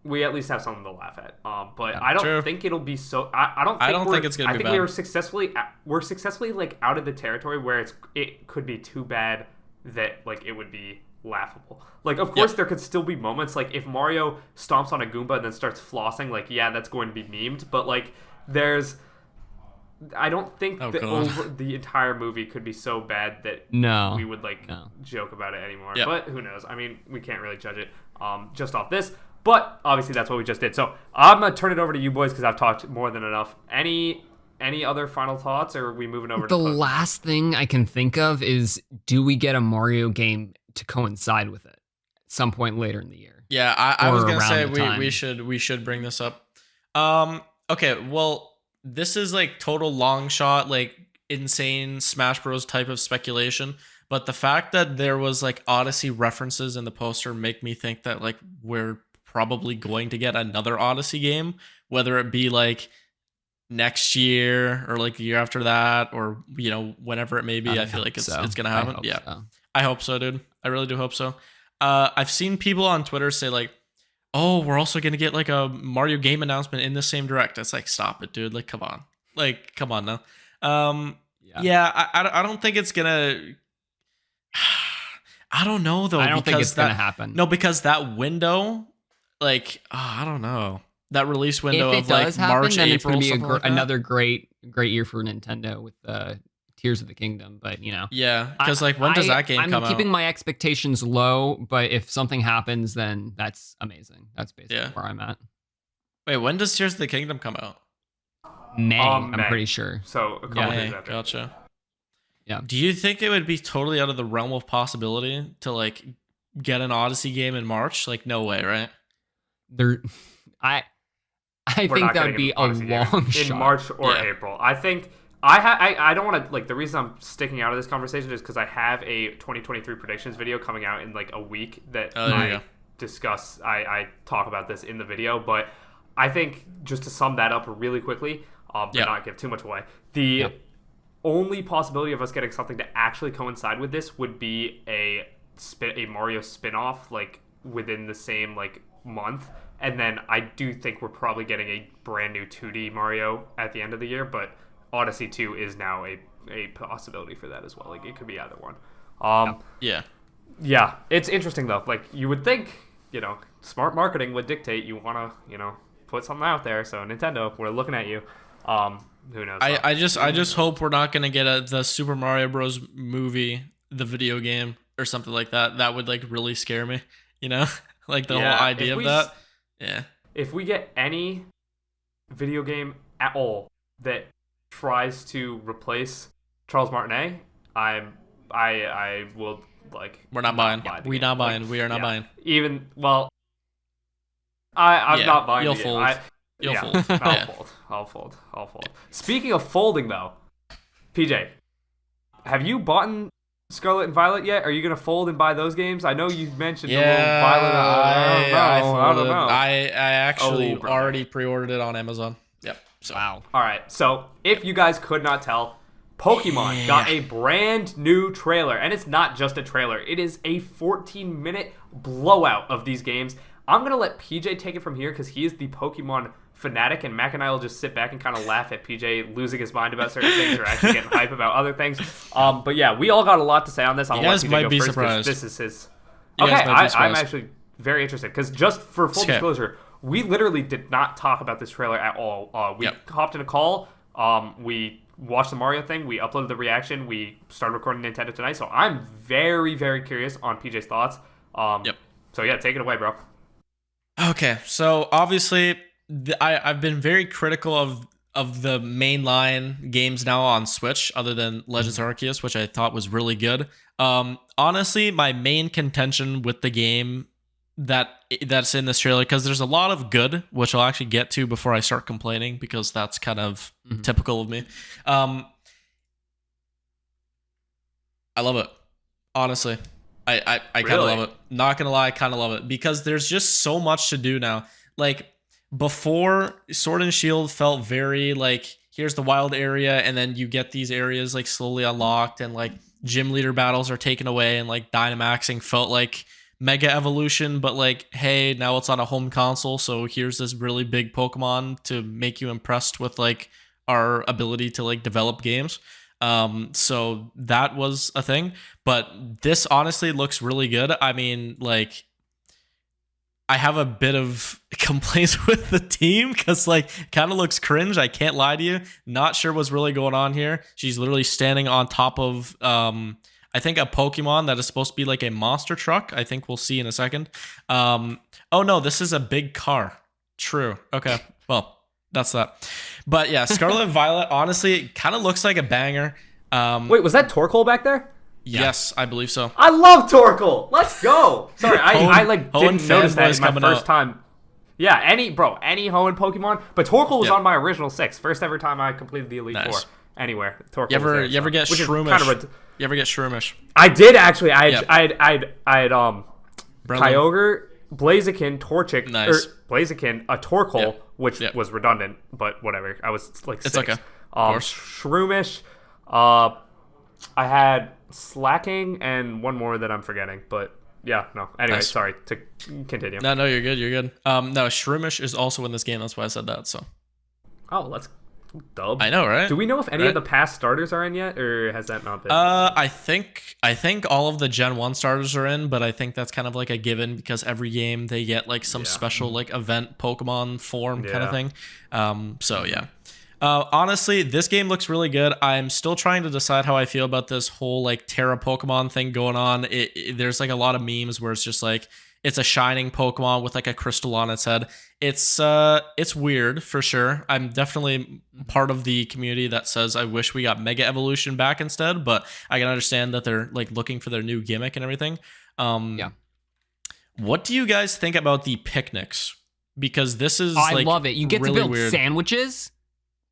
we at least have something to laugh at. But I don't think it'll be so. I don't think it's gonna be I think bad. we're successfully like out of the territory where it could be too bad that like it would be laughable. Like of course there could still be moments like if Mario stomps on a Goomba and then starts flossing, like that's going to be memed. But like I don't think the entire movie could be so bad that we would joke about it anymore. Yep. But who knows? I mean, we can't really judge it just off this. But obviously that's what we just did. So I'm gonna turn it over to you boys because I've talked more than enough. Any other final thoughts, or are we moving over to the last thing I can think of is, do we get a Mario game to coincide with it at some point later in the year? Yeah, I was gonna say around the time. we should bring this up. Okay, well, this is like total long shot, like insane Smash Bros type of speculation. But the fact that there was like Odyssey references in the poster make me think that like we're probably going to get another Odyssey game, whether it be like next year or like the year after that, or whenever it may be. I feel like it's gonna happen. I hope so, dude. I really do hope so. I've seen people on Twitter say like, "Oh, we're also gonna get like a Mario game announcement in the same direct." It's like, stop it, dude. Like, come on. Like, come on now. Yeah, I don't think it's gonna. I don't know though. I don't think it's gonna happen. No, because that window, like, I don't know. That release window if it of like does happen, March, then April, it's gonna be something like another great year for Nintendo with Tears of the Kingdom. But yeah, because like when does that game come out? I'm keeping my expectations low, but if something happens, then that's amazing. That's basically where I'm at. Wait, when does Tears of the Kingdom come out? May, I'm pretty sure. So a couple days after. Gotcha. Yeah. Do you think it would be totally out of the realm of possibility to like get an Odyssey game in March? Like, no way, right? I think that would be a long shot. In March or April. I think I don't want to, like, the reason I'm sticking out of this conversation is because I have a 2023 predictions video coming out in like a week that I discuss. I talk about this in the video, but I think just to sum that up really quickly, but not give too much away. The only possibility of us getting something to actually coincide with this would be a Mario spin-off, like within the same like month. And then I do think we're probably getting a brand new 2D Mario at the end of the year, but Odyssey 2 is now a possibility for that as well. Like, it could be either one. Yeah, it's interesting though. Like, you would think, smart marketing would dictate you want to, put something out there. So Nintendo, we're looking at you. Who knows? I just hope we're not gonna get the Super Mario Bros. Movie, the video game, or something like that. That would like really scare me. Like the whole idea of that. Yeah. If we get any video game at all that tries to replace Charles Martinet, I will like. We're not buying. We not buying. We are not buying. I'm not buying. You'll fold. You'll fold. I'll fold. Speaking of folding, though, PJ, have you bought Scarlet and Violet yet? Are you gonna fold and buy those games? I know you mentioned the little Violet. I don't know. I actually already pre-ordered it on Amazon. Yep. So. Wow. All right. So if you guys could not tell, Pokemon got a brand new trailer, and it's not just a trailer. It is a 14-minute blowout of these games. I'm going to let PJ take it from here because he is the Pokemon fanatic, and Mac and I will just sit back and kind of laugh at PJ losing his mind about certain things or actually getting hype about other things. But yeah, we all got a lot to say on this. You guys might be surprised. This is his. Okay, I'm actually very interested because just for full disclosure, we literally did not talk about this trailer at all. We hopped in a call. We watched the Mario thing. We uploaded the reaction. We started recording Nintendo Tonight. So I'm very, very curious on PJ's thoughts. So yeah, take it away, bro. Okay, so obviously I've been very critical of the mainline games now on Switch, other than Legends Arceus, which I thought was really good. Honestly, my main contention with the game that's in this trailer, because there's a lot of good, which I'll actually get to before I start complaining, because that's kind of typical of me. I love it, honestly. I kind of love it. Not gonna lie, I kind of love it because there's just so much to do now. Like, before, Sword and Shield felt very like, here's the wild area, and then you get these areas like slowly unlocked, and like gym leader battles are taken away, and like Dynamaxing felt like Mega Evolution, but like, hey, now it's on a home console, so here's this really big Pokemon to make you impressed with like our ability to like develop games. So that was a thing, but this honestly looks really good. I mean, like, I have a bit of complaints with the team because like kind of looks cringe. I can't lie to you. Not sure what's really going on here. She's literally standing on top of, I think a Pokemon that is supposed to be like a monster truck. I think we'll see in a second. Oh no, this is a big car. True. Okay. Well, that's that. But yeah, Scarlet and Violet, honestly, it kind of looks like a banger. Wait, was that Torkoal back there? Yes, I believe so. I love Torkoal. Let's go. Sorry, I didn't notice that my first time. Yeah, any Hoenn Pokemon, but Torkoal was on my original 6. First ever time I completed the Elite Four anywhere. Torkoal. You ever get Shroomish? You ever get Shroomish? I did actually. I had Kyogre, Blaziken, Torchic, Blaziken, a Torkoal, which was redundant, but whatever. I was like 6. It's okay. Shroomish. I had Slacking and one more that I'm forgetting, but yeah, no. Anyway, sorry to continue. No, you're good. No, Shroomish is also in this game. That's why I said that. So. Oh, let's Dub. I know, right? Do we know if any of the past starters are in yet, or has that not been? I think all of the Gen 1 starters are in, but I think that's kind of like a given because every game they get like some special like event Pokemon form kind of thing. So yeah. Honestly, this game looks really good. I'm still trying to decide how I feel about this whole like Terra Pokemon thing going on. There's like a lot of memes where it's just like it's a shining Pokemon with like a crystal on its head. It's weird for sure. I'm definitely part of the community that says I wish we got Mega Evolution back instead, but I can understand that they're like looking for their new gimmick and everything. What do you guys think about the picnics? Because this is I love it. You get really to build weird. Sandwiches.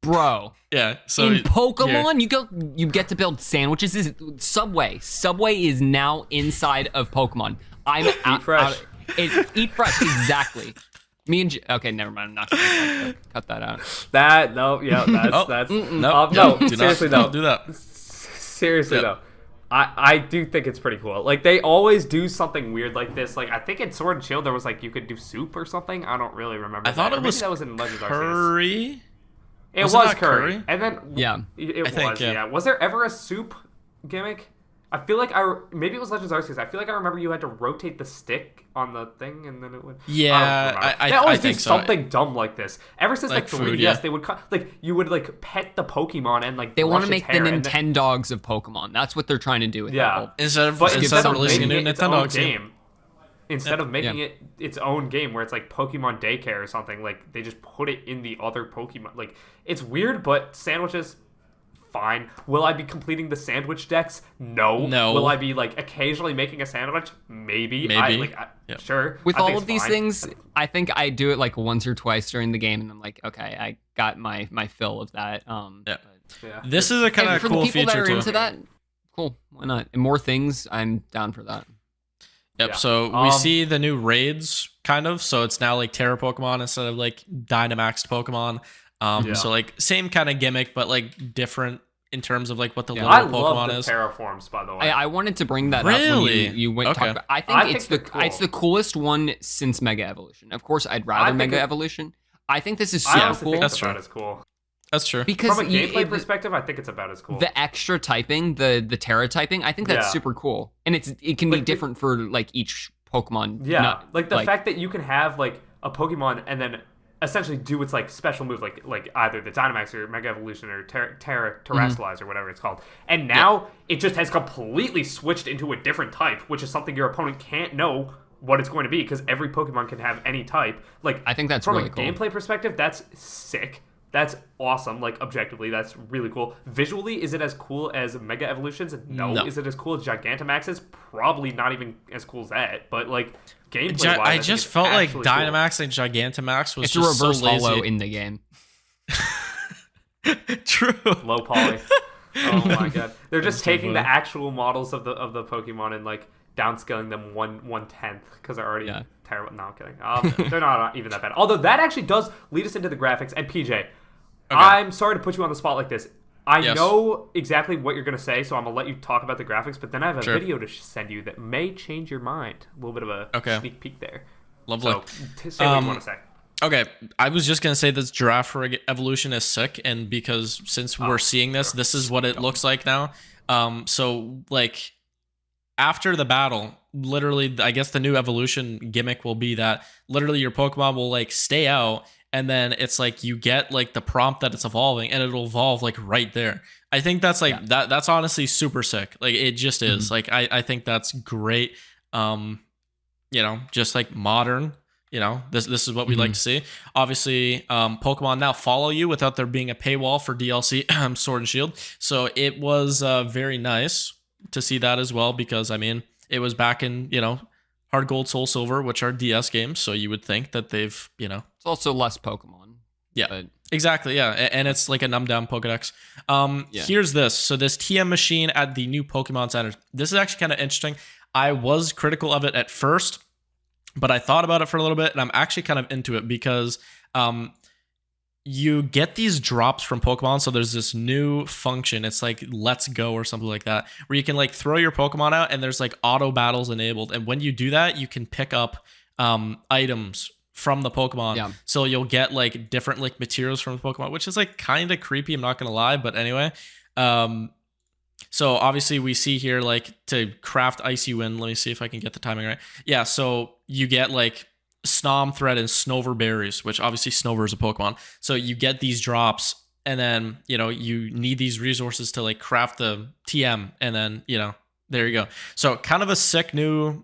Bro, yeah. So in Pokemon, you get to build sandwiches. Subway is now inside of Pokemon. I'm Eat fresh. Eat fresh, exactly. Me and okay, never mind. I'm not gonna cut that out. Seriously though, don't do that. Seriously though, I do think it's pretty cool. Like they always do something weird like this. Like I think in Sword and Shield there was like you could do soup or something. I don't really remember. I thought it was that was in Legends Arceus. curry. It was curry. And then it Was there ever a soup gimmick? I feel like maybe it was Legends Arceus. I feel like I remember you had to rotate the stick on the thing and then it would. Yeah, they always do think something dumb like this. Ever since like 3DS, food, they would you would like pet the Pokemon and like they want to make the Nintendogs of Pokemon. That's what they're trying to do with that. Instead of releasing a new Nintendo game. Instead of making it its own game where it's like Pokemon Daycare or something, like they just put it in the other Pokemon. Like it's weird, but sandwiches, fine. Will I be completing the sandwich decks? No. Will I be like occasionally making a sandwich? Maybe. Sure. With all of these things, I think I do it like once or twice during the game, and I'm like, okay, I got my fill of that. This is a kind of cool feature for the people that are too. into that, cool. Why not? And more things, I'm down for that. Yep, so we see the new raids, kind of. So it's now like Terra Pokemon instead of like Dynamaxed Pokemon. So like same kind of gimmick, but like different in terms of like what the little Pokemon is. I love the terraforms, by the way. I wanted to bring that up when you went talk about. I think it's the coolest one since Mega Evolution. Of course, I'd rather Mega Evolution. I think this is super cool. That's true. As cool. That's true. Because from a gameplay perspective, I think it's about as cool. The extra typing, the Terra typing, I think that's super cool, and it can be different for like each Pokemon. Yeah, like the fact that you can have like a Pokemon and then essentially do its like special move, like either the Dynamax or Mega Evolution or Terrestrialize or whatever it's called, and now it just has completely switched into a different type, which is something your opponent can't know what it's going to be because every Pokemon can have any type. Like I think that's from really a cool. gameplay perspective, that's sick. That's awesome. Like objectively, that's really cool. Visually, is it as cool as Mega Evolutions? No. Is it as cool as Gigantamax's? Probably not even as cool as that. But like gameplay wise, I just felt like Dynamax and Gigantamax was it's just a reverse so lazy. hollow in the game. True. Low poly. Oh my god. They're just taking the actual models of the Pokemon and like downscaling them 1/10 because they're already terrible. No, I'm kidding. They're not even that bad. Although that actually does lead us into the graphics. And PJ, I'm sorry to put you on the spot like this. I know exactly what you're going to say, so I'm going to let you talk about the graphics, but then I have a video to send you that may change your mind. A little bit of a sneak peek there. Lovely. So, say what you want to say. Okay, I was just going to say this giraffe evolution is sick, and because since we're seeing this is what it looks like now. So, like, after the battle, literally, I guess the new evolution gimmick will be that literally your Pokemon will, like, stay out, and then it's like you get like the prompt that it's evolving and it'll evolve like right there. I think that's like that's honestly super sick. Like it just is. Like I think that's great. Just like modern, this is what we like to see. Obviously, Pokemon now follow you without there being a paywall for DLC Sword and Shield. So it was very nice to see that as well because I mean, it was back in, Hard Gold, Soul Silver, which are DS games, so you would think that they've, It's also less Pokemon. Yeah, exactly, yeah. And it's like a numbed-down Pokedex. Here's this. So this TM machine at the new Pokemon Center. This is actually kind of interesting. I was critical of it at first, but I thought about it for a little bit, and I'm actually kind of into it because you get these drops from Pokemon. So there's this new function. It's like Let's Go or something like that, where you can like throw your Pokemon out and there's like auto battles enabled. And when you do that, you can pick up items from the Pokemon. Yeah. So you'll get like different like materials from the Pokemon, which is like kind of creepy. I'm not gonna lie, but anyway. So obviously we see here like to craft Icy Wind. Let me see if I can get the timing right. Yeah. So you get like Snom Thread and Snover berries, which obviously Snover is a Pokemon. So you get these drops, and then you need these resources to like craft the TM, and then there you go. So kind of a sick new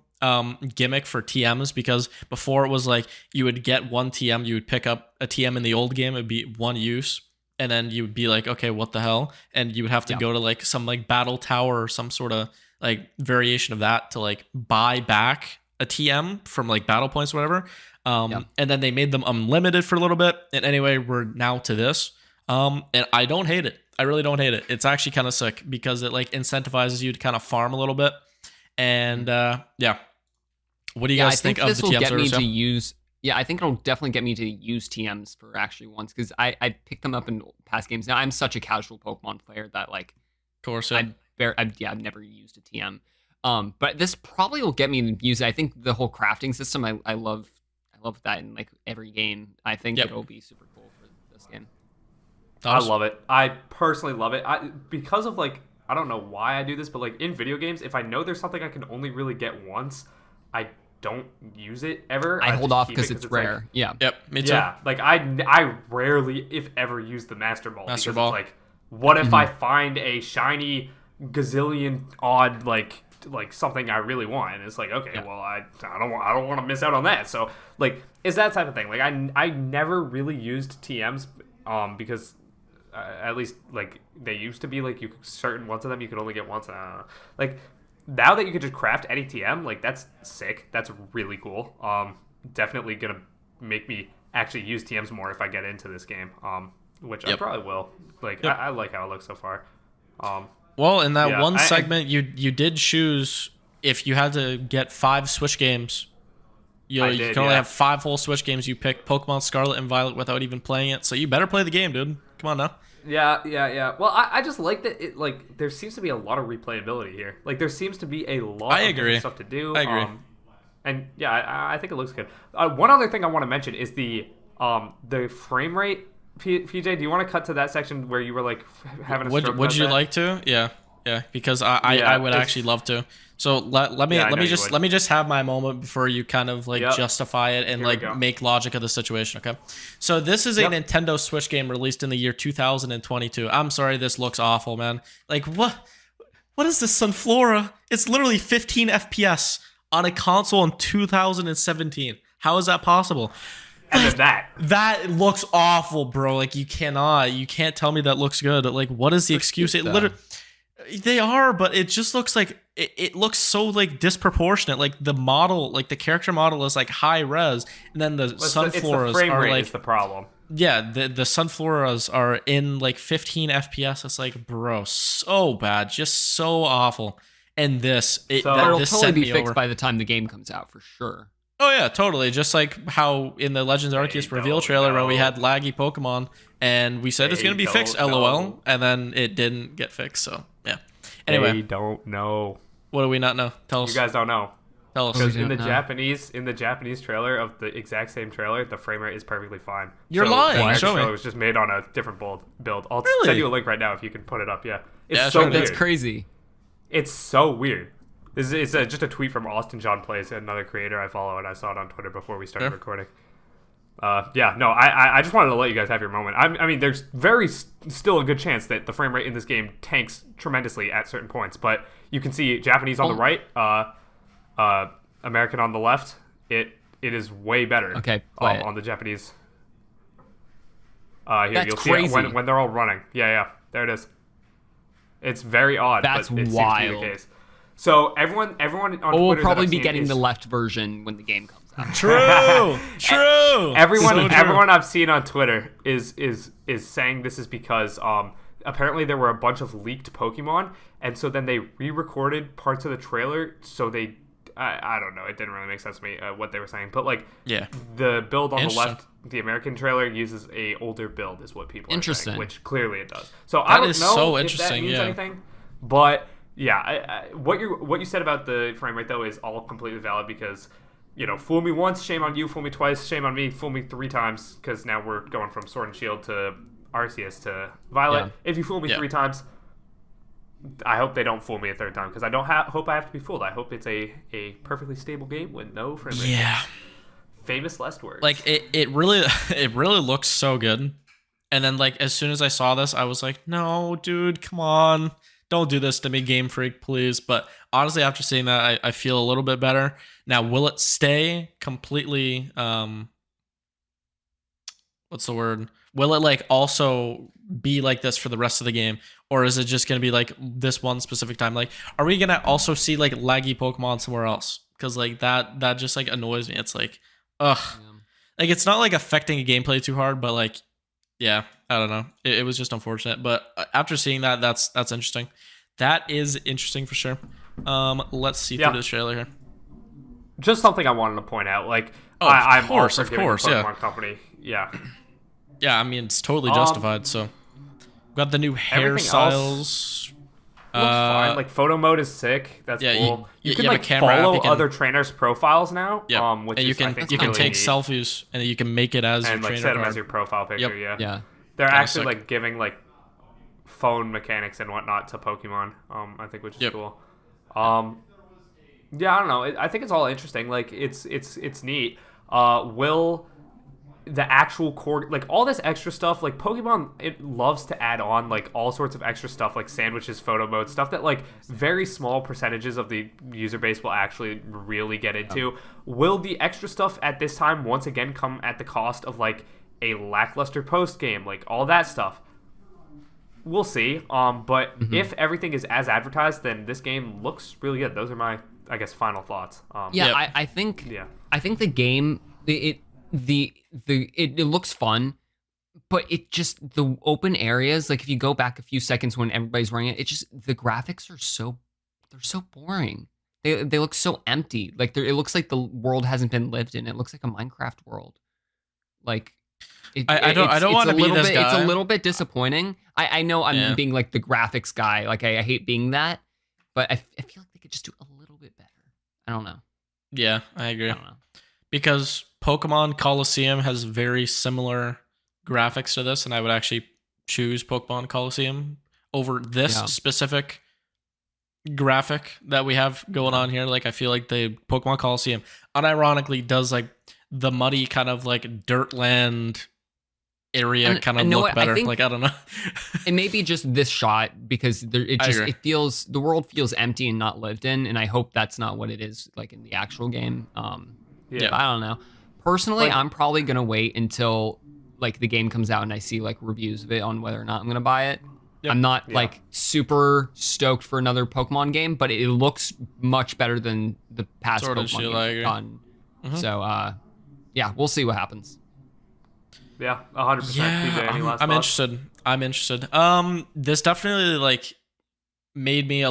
gimmick for TMs, because before it was like you would get one TM, you would pick up a TM in the old game, it'd be one use, and then you would be like, okay, what the hell? And you would have to go to like some like battle tower or some sort of like variation of that to like buy back a TM from like battle points or whatever. And then they made them unlimited for a little bit. And anyway, we're now to this. And I don't hate it. I really don't hate it. It's actually kind of sick because it like incentivizes you to kind of farm a little bit. And yeah. What do you guys think of the TM service? I think it'll definitely get me to use TMs for actually once, because I picked them up in past games. Now I'm such a casual Pokemon player that like, of course, I've never used a TM. But this probably will get me to use it. I think the whole crafting system, I love that in like every game. I think it'll be super cool for this game. I love it. I personally love it. Because of like, I don't know why I do this, but like in video games, if I know there's something I can only really get once, I don't use it ever. I hold off because it's rare. Like, Yep. Me too. Yeah. Like I rarely, if ever, use the Master Ball. It's like, what if I find a shiny gazillion odd like something I really want, and it's like, okay, well I don't want to miss out on that. So like, it's that type of thing. Like I never really used TMs because at least like they used to be like certain ones of them you could only get once. Like now that you could just craft any TM, like that's sick. That's really cool. Definitely gonna make me actually use TMs more if I get into this game. Which I probably will. Like I like how it looks so far. Well, in that one segment, you did choose, if you had to get 5 Switch games, you can only have 5 whole Switch games. You picked Pokemon Scarlet and Violet without even playing it, so you better play the game, dude. Come on now. Yeah. Well, I just like that it like there seems to be a lot of replayability here. Like there seems to be a lot of different stuff to do. I agree. And yeah, I think it looks good. One other thing I want to mention is the frame rate. PJ, do you want to cut to that section where you were like having a stroke? Would you like to? Yeah, because I would actually love to. So let me just have my moment before you kind of like justify it and like make logic of the situation. Okay, so this is a Nintendo Switch game released in the year 2022. I'm sorry, this looks awful, man. Like what is this, Sunflora? It's literally 15 FPS on a console in 2017. How is that possible? And then that looks awful, bro. Like you can't tell me that looks good. Like what is the excuse? It literally, they are, but it just looks like it looks so like disproportionate. Like the model, like the character model is like high res, and then the Sunfloras are like is the problem. Yeah, the Sunfloras are in like 15 FPS. It's like, bro, so bad, just so awful. And it'll totally be fixed by the time the game comes out for sure. Oh yeah, totally. Just like how in the Legends Arceus reveal trailer when we had laggy Pokemon and we said it's going to be fixed, LOL, and then it didn't get fixed. So yeah. Anyway, we don't know. What do we not know? Tell us. You guys don't know. Tell us. Because in the Japanese trailer of the exact same trailer, the frame rate is perfectly fine. You're lying. The Show me. It was just made on a different build. I'll really? send you a link right now if you can put it up. Yeah, it's so weird. That's crazy. It's so weird. This is just a tweet from Austin John Plays, another creator I follow, and I saw it on Twitter before we started recording. I just wanted to let you guys have your moment. I mean, there's still a good chance that the frame rate in this game tanks tremendously at certain points, but you can see Japanese on the right, American on the left. It is way better. Okay, on the Japanese. Here, That's you'll crazy. See it when they're all running. Yeah, there it is. It's very odd. That's but it wild. Seems to be the case. So everyone on Twitter we'll probably be getting the left version when the game comes out. True. Everyone I've seen on Twitter is saying this is because apparently there were a bunch of leaked Pokemon, and so then they re-recorded parts of the trailer. So I don't know, it didn't really make sense to me what they were saying, but like the build on the left, the American trailer uses a older build, is what people are saying, which clearly it does. So I don't know if that means anything, but. Yeah, what you said about the frame rate though is all completely valid because fool me once, shame on you. Fool me twice, shame on me. Fool me 3 times, because now we're going from Sword and Shield to Arceus to Violet. Yeah. If you fool me 3 times, I hope they don't fool me a 3rd time, because I don't hope I have to be fooled. I hope it's a perfectly stable game with no frame rate. Yeah. Famous last words. Like it really looks so good. And then like as soon as I saw this, I was like, no, dude, come on. Don't do this to me, Game Freak, please. But honestly, after seeing that, I feel a little bit better. Now, will it stay completely what's the word? Will it like also be like this for the rest of the game? Or is it just gonna be like this one specific time? Like, are we gonna also see like laggy Pokemon somewhere else? Because like that just like annoys me. It's like, ugh. Yeah. Like it's not like affecting gameplay too hard, but like, yeah, I don't know. It was just unfortunate. But after seeing that, that's interesting. That is interesting for sure. Let's see through this trailer here. Just something I wanted to point out. Like, of course, Pokemon Company. Yeah. Yeah, I mean, it's totally justified. So, got the new hairstyles. Looks fine. Like, photo mode is sick. That's cool. You can like follow other trainers' profiles now. Yeah. Which and you is, can I think, you can really take neat. selfies and you can make it as and your like trainer set them card. as your profile picture. Yep. Yeah. Yeah. They're Kinda actually sick. like giving like phone mechanics and whatnot to Pokemon. I think, which is cool. Yeah, I don't know. I think it's all interesting. Like it's neat. Will the actual core, like all this extra stuff, like Pokemon, it loves to add on like all sorts of extra stuff, like sandwiches, photo mode, stuff that like very small percentages of the user base will actually really get into. Will the extra stuff at this time once again come at the cost of like a lackluster post game, like all that stuff? We'll see. But if everything is as advertised, then this game looks really good. Those are my, I guess, final thoughts. I think the game it looks fun, but it just, the open areas, like if you go back a few seconds when everybody's running it, just the graphics are so boring. They look so empty. Like it looks like the world hasn't been lived in. It looks like a Minecraft world. Like I don't want to be this guy. It's a little bit disappointing. I know I'm being like the graphics guy. Like I hate being that, but I feel like they could just do a little bit better. I don't know. Yeah, I agree. I don't know. Because Pokemon Coliseum has very similar graphics to this, and I would actually choose Pokemon Coliseum over this specific graphic that we have going on here. Like, I feel like the Pokemon Coliseum unironically does like the muddy kind of like dirt land area look better. I don't know. It may be just this shot because it feels, the world feels empty and not lived in, and I hope that's not what it is like in the actual game. I don't know. Personally, I'm probably gonna wait until like the game comes out and I see like reviews of it on whether or not I'm gonna buy it. Yep. I'm not like super stoked for another Pokemon game, but it looks much better than the past Pokemon games I've gotten. So we'll see what happens. Yeah, 100%. Yeah, PJ, any last I'm thoughts? interested. This definitely like made me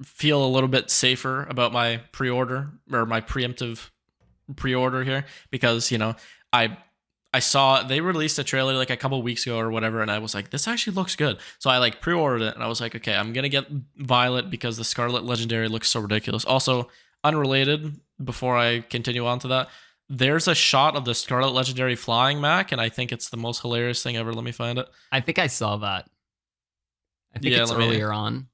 feel a little bit safer about my pre-order or my preemptive pre-order here, because I saw they released a trailer like a couple weeks ago or whatever, and I was like, this actually looks good. So I like pre-ordered it, and I was like, okay, I'm gonna get Violet because the Scarlet Legendary looks so ridiculous. Also, unrelated, before I continue on to that, there's a shot of the Scarlet Legendary flying Mac, and I think it's the most hilarious thing ever. Let me find it. I think I saw that. I think it's earlier on.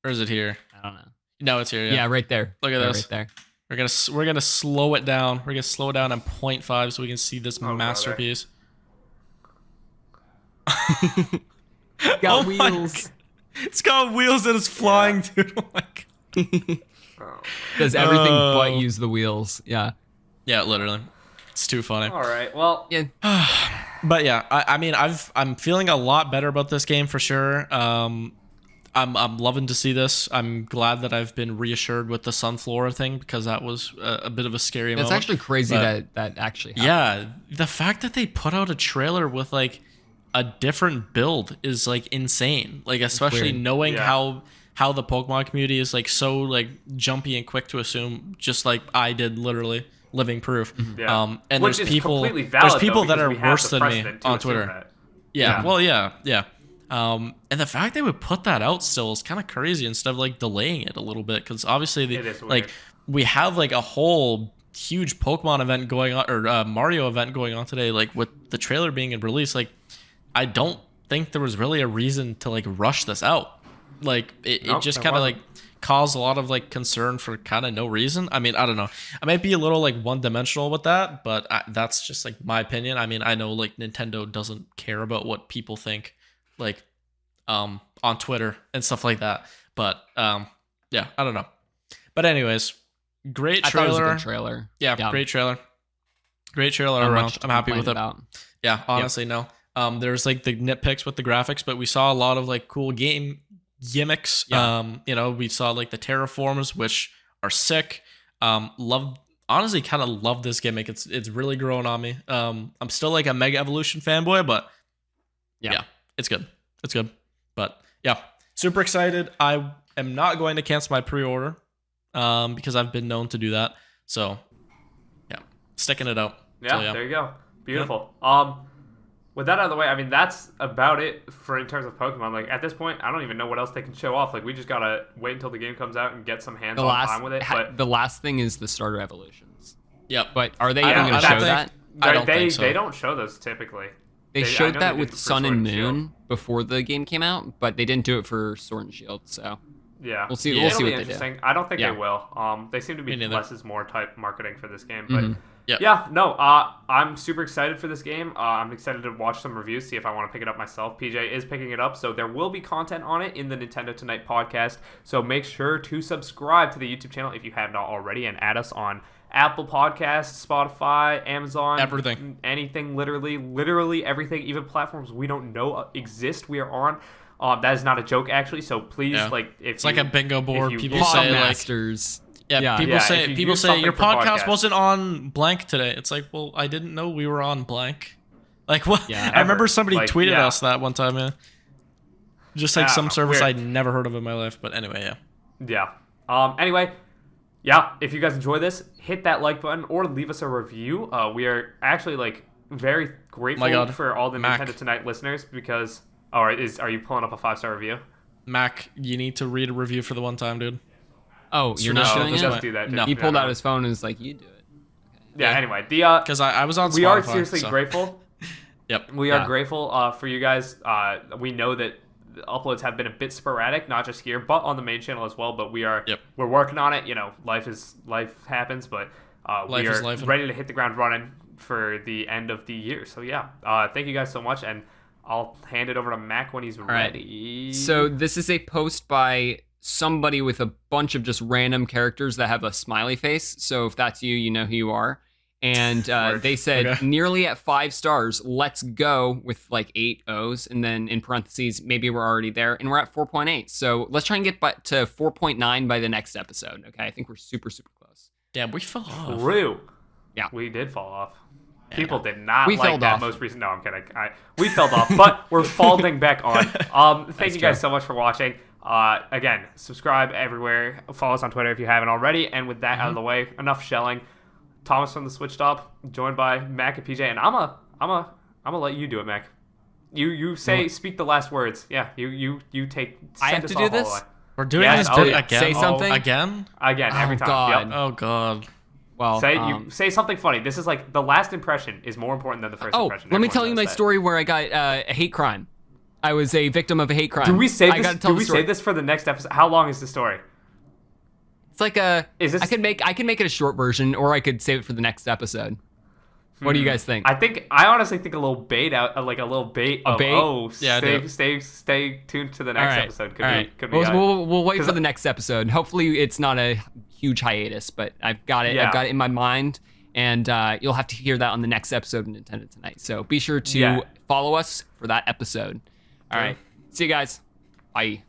Or is it here? I don't know. No, it's here. Yeah, right there. Look at this. Right there. We're gonna slow it down. We're gonna slow it down on 0.5 so we can see this masterpiece. Got wheels. It's got wheels and it's flying, dude. Oh my god. Does everything but use the wheels. Yeah. Yeah, literally. It's too funny. All right. Well, yeah. But yeah, I mean, I'm feeling a lot better about this game for sure. I'm loving to see this. I'm glad that I've been reassured with the Sunflora thing, because that was a bit of a scary moment. It's actually crazy that actually happened. Yeah, the fact that they put out a trailer with like a different build is like insane. Like, especially knowing how the Pokemon community is like so like jumpy and quick to assume, just like I did, literally living proof. Yeah. And which there's is people completely valid, there's people though, that are we have worse the than me precedent to on assume Twitter. that. Yeah. Well, yeah. And the fact they would put that out still is kind of crazy, instead of like delaying it a little bit, because obviously It is like weird. we have like a whole huge Pokemon event going on, or Mario event going on today, like with the trailer being released. Like, I don't think there was really a reason to like rush this out. Like, it just kind of like caused a lot of like concern for kind of no reason. I mean, I don't know. I might be a little like one-dimensional with that, but that's just like my opinion. I mean, I know like Nintendo doesn't care about what people think, like on Twitter and stuff like that. But yeah, I don't know. But anyways, great trailer. I thought it was a good trailer. Yeah, great trailer. Great trailer around. I'm happy with it. Yeah, honestly, no. There's like the nitpicks with the graphics, but we saw a lot of like cool game gimmicks. You know, we saw like the terraforms, which are sick. Honestly kind of love this gimmick. It's really growing on me. I'm still like a Mega Evolution fanboy, but yeah, it's good. It's good. But yeah, super excited. I am not going to cancel my pre-order because I've been known to do that. So yeah, sticking it out. Yeah, so, there you go. Beautiful. With that out of the way, I mean, that's about it for in terms of Pokemon. Like, at this point, I don't even know what else they can show off. Like, we just gotta wait until the game comes out and get some hands-on time with it. But the last thing is the starter evolutions. Yep. But are they even going to show that? I don't think so. They don't show those typically. They showed that with Sun and Moon before the game came out, but they didn't do it for Sword and Shield. So yeah, we'll see. We'll see what they do. I don't think they will. They seem to be less is more type marketing for this game, but. Yep. Yeah, no, I'm super excited for this game. I'm excited to watch some reviews, see if I want to pick it up myself. PJ is picking it up, so there will be content on it in the Nintendo Tonight podcast. So make sure to subscribe to the YouTube channel if you have not already, and add us on Apple Podcasts, Spotify, Amazon, everything, anything, literally everything, even platforms we don't know exist. We are on. That is not a joke, actually. So please, like, if it's like a bingo board. People say like. Yeah, people say your podcast wasn't on blank today. It's like, well, I didn't know we were on blank. Like, what? Yeah, I remember somebody tweeted us that one time, yeah. Just like some service I'd never heard of in my life, but anyway, yeah. Yeah. Anyway, yeah, if you guys enjoy this, hit that like button or leave us a review. We are actually like very grateful for all the Nintendo Tonight listeners because are you pulling up a 5-star review? Mac, you need to read a review for the one time, dude. Oh, you're not doing it? Just do that. No. He pulled out his phone and was like, "You do it." Okay. Yeah. Anyway, because I was on Spotify. We are seriously grateful. Yep. We are grateful for you guys. We know that the uploads have been a bit sporadic, not just here, but on the main channel as well. But we're working on it. You know, life happens, but we are ready to hit the ground running for the end of the year. So yeah, thank you guys so much, and I'll hand it over to Mac when he's ready. Right. So this is a post by somebody with a bunch of just random characters that have a smiley face. So if that's you, you know who you are. And they said, nearly at 5 stars, let's go, with like 8 O's. And then in parentheses, maybe we're already there. And we're at 4.8. So let's try and get to 4.9 by the next episode. Okay, I think we're super, super close. Damn, we fell off. True. Yeah. We did fall off. People did not like that most recent. No, I'm kidding. We fell off, but we're falling back on. Thank you guys so much for watching. Again, subscribe everywhere. Follow us on Twitter if you haven't already. And with that out of the way, enough shelling. Thomas from the Switch Stop, joined by Mac and PJ, and I'm gonna let you do it, Mac. You speak the last words. Yeah, you take. I have to do this. We're doing this again. Say something again. Every time. God. Yep. Oh God. Well, say something funny. This is like the last impression is more important than the first impression. Let me tell you my story where I got a hate crime. I was a victim of a hate crime. Do we save this? Do we save this for the next episode? How long is the story? It's like I can make it a short version, or I could save it for the next episode. What do you guys think? I honestly think a little bait out, like a little bait. Stay tuned to the next episode. Could be. We'll wait for the next episode. Hopefully, it's not a huge hiatus, but I've got it. I've got it in my mind, and you'll have to hear that on the next episode of Nintendo Tonight. So be sure to follow us for that episode. All right. See you guys. Bye.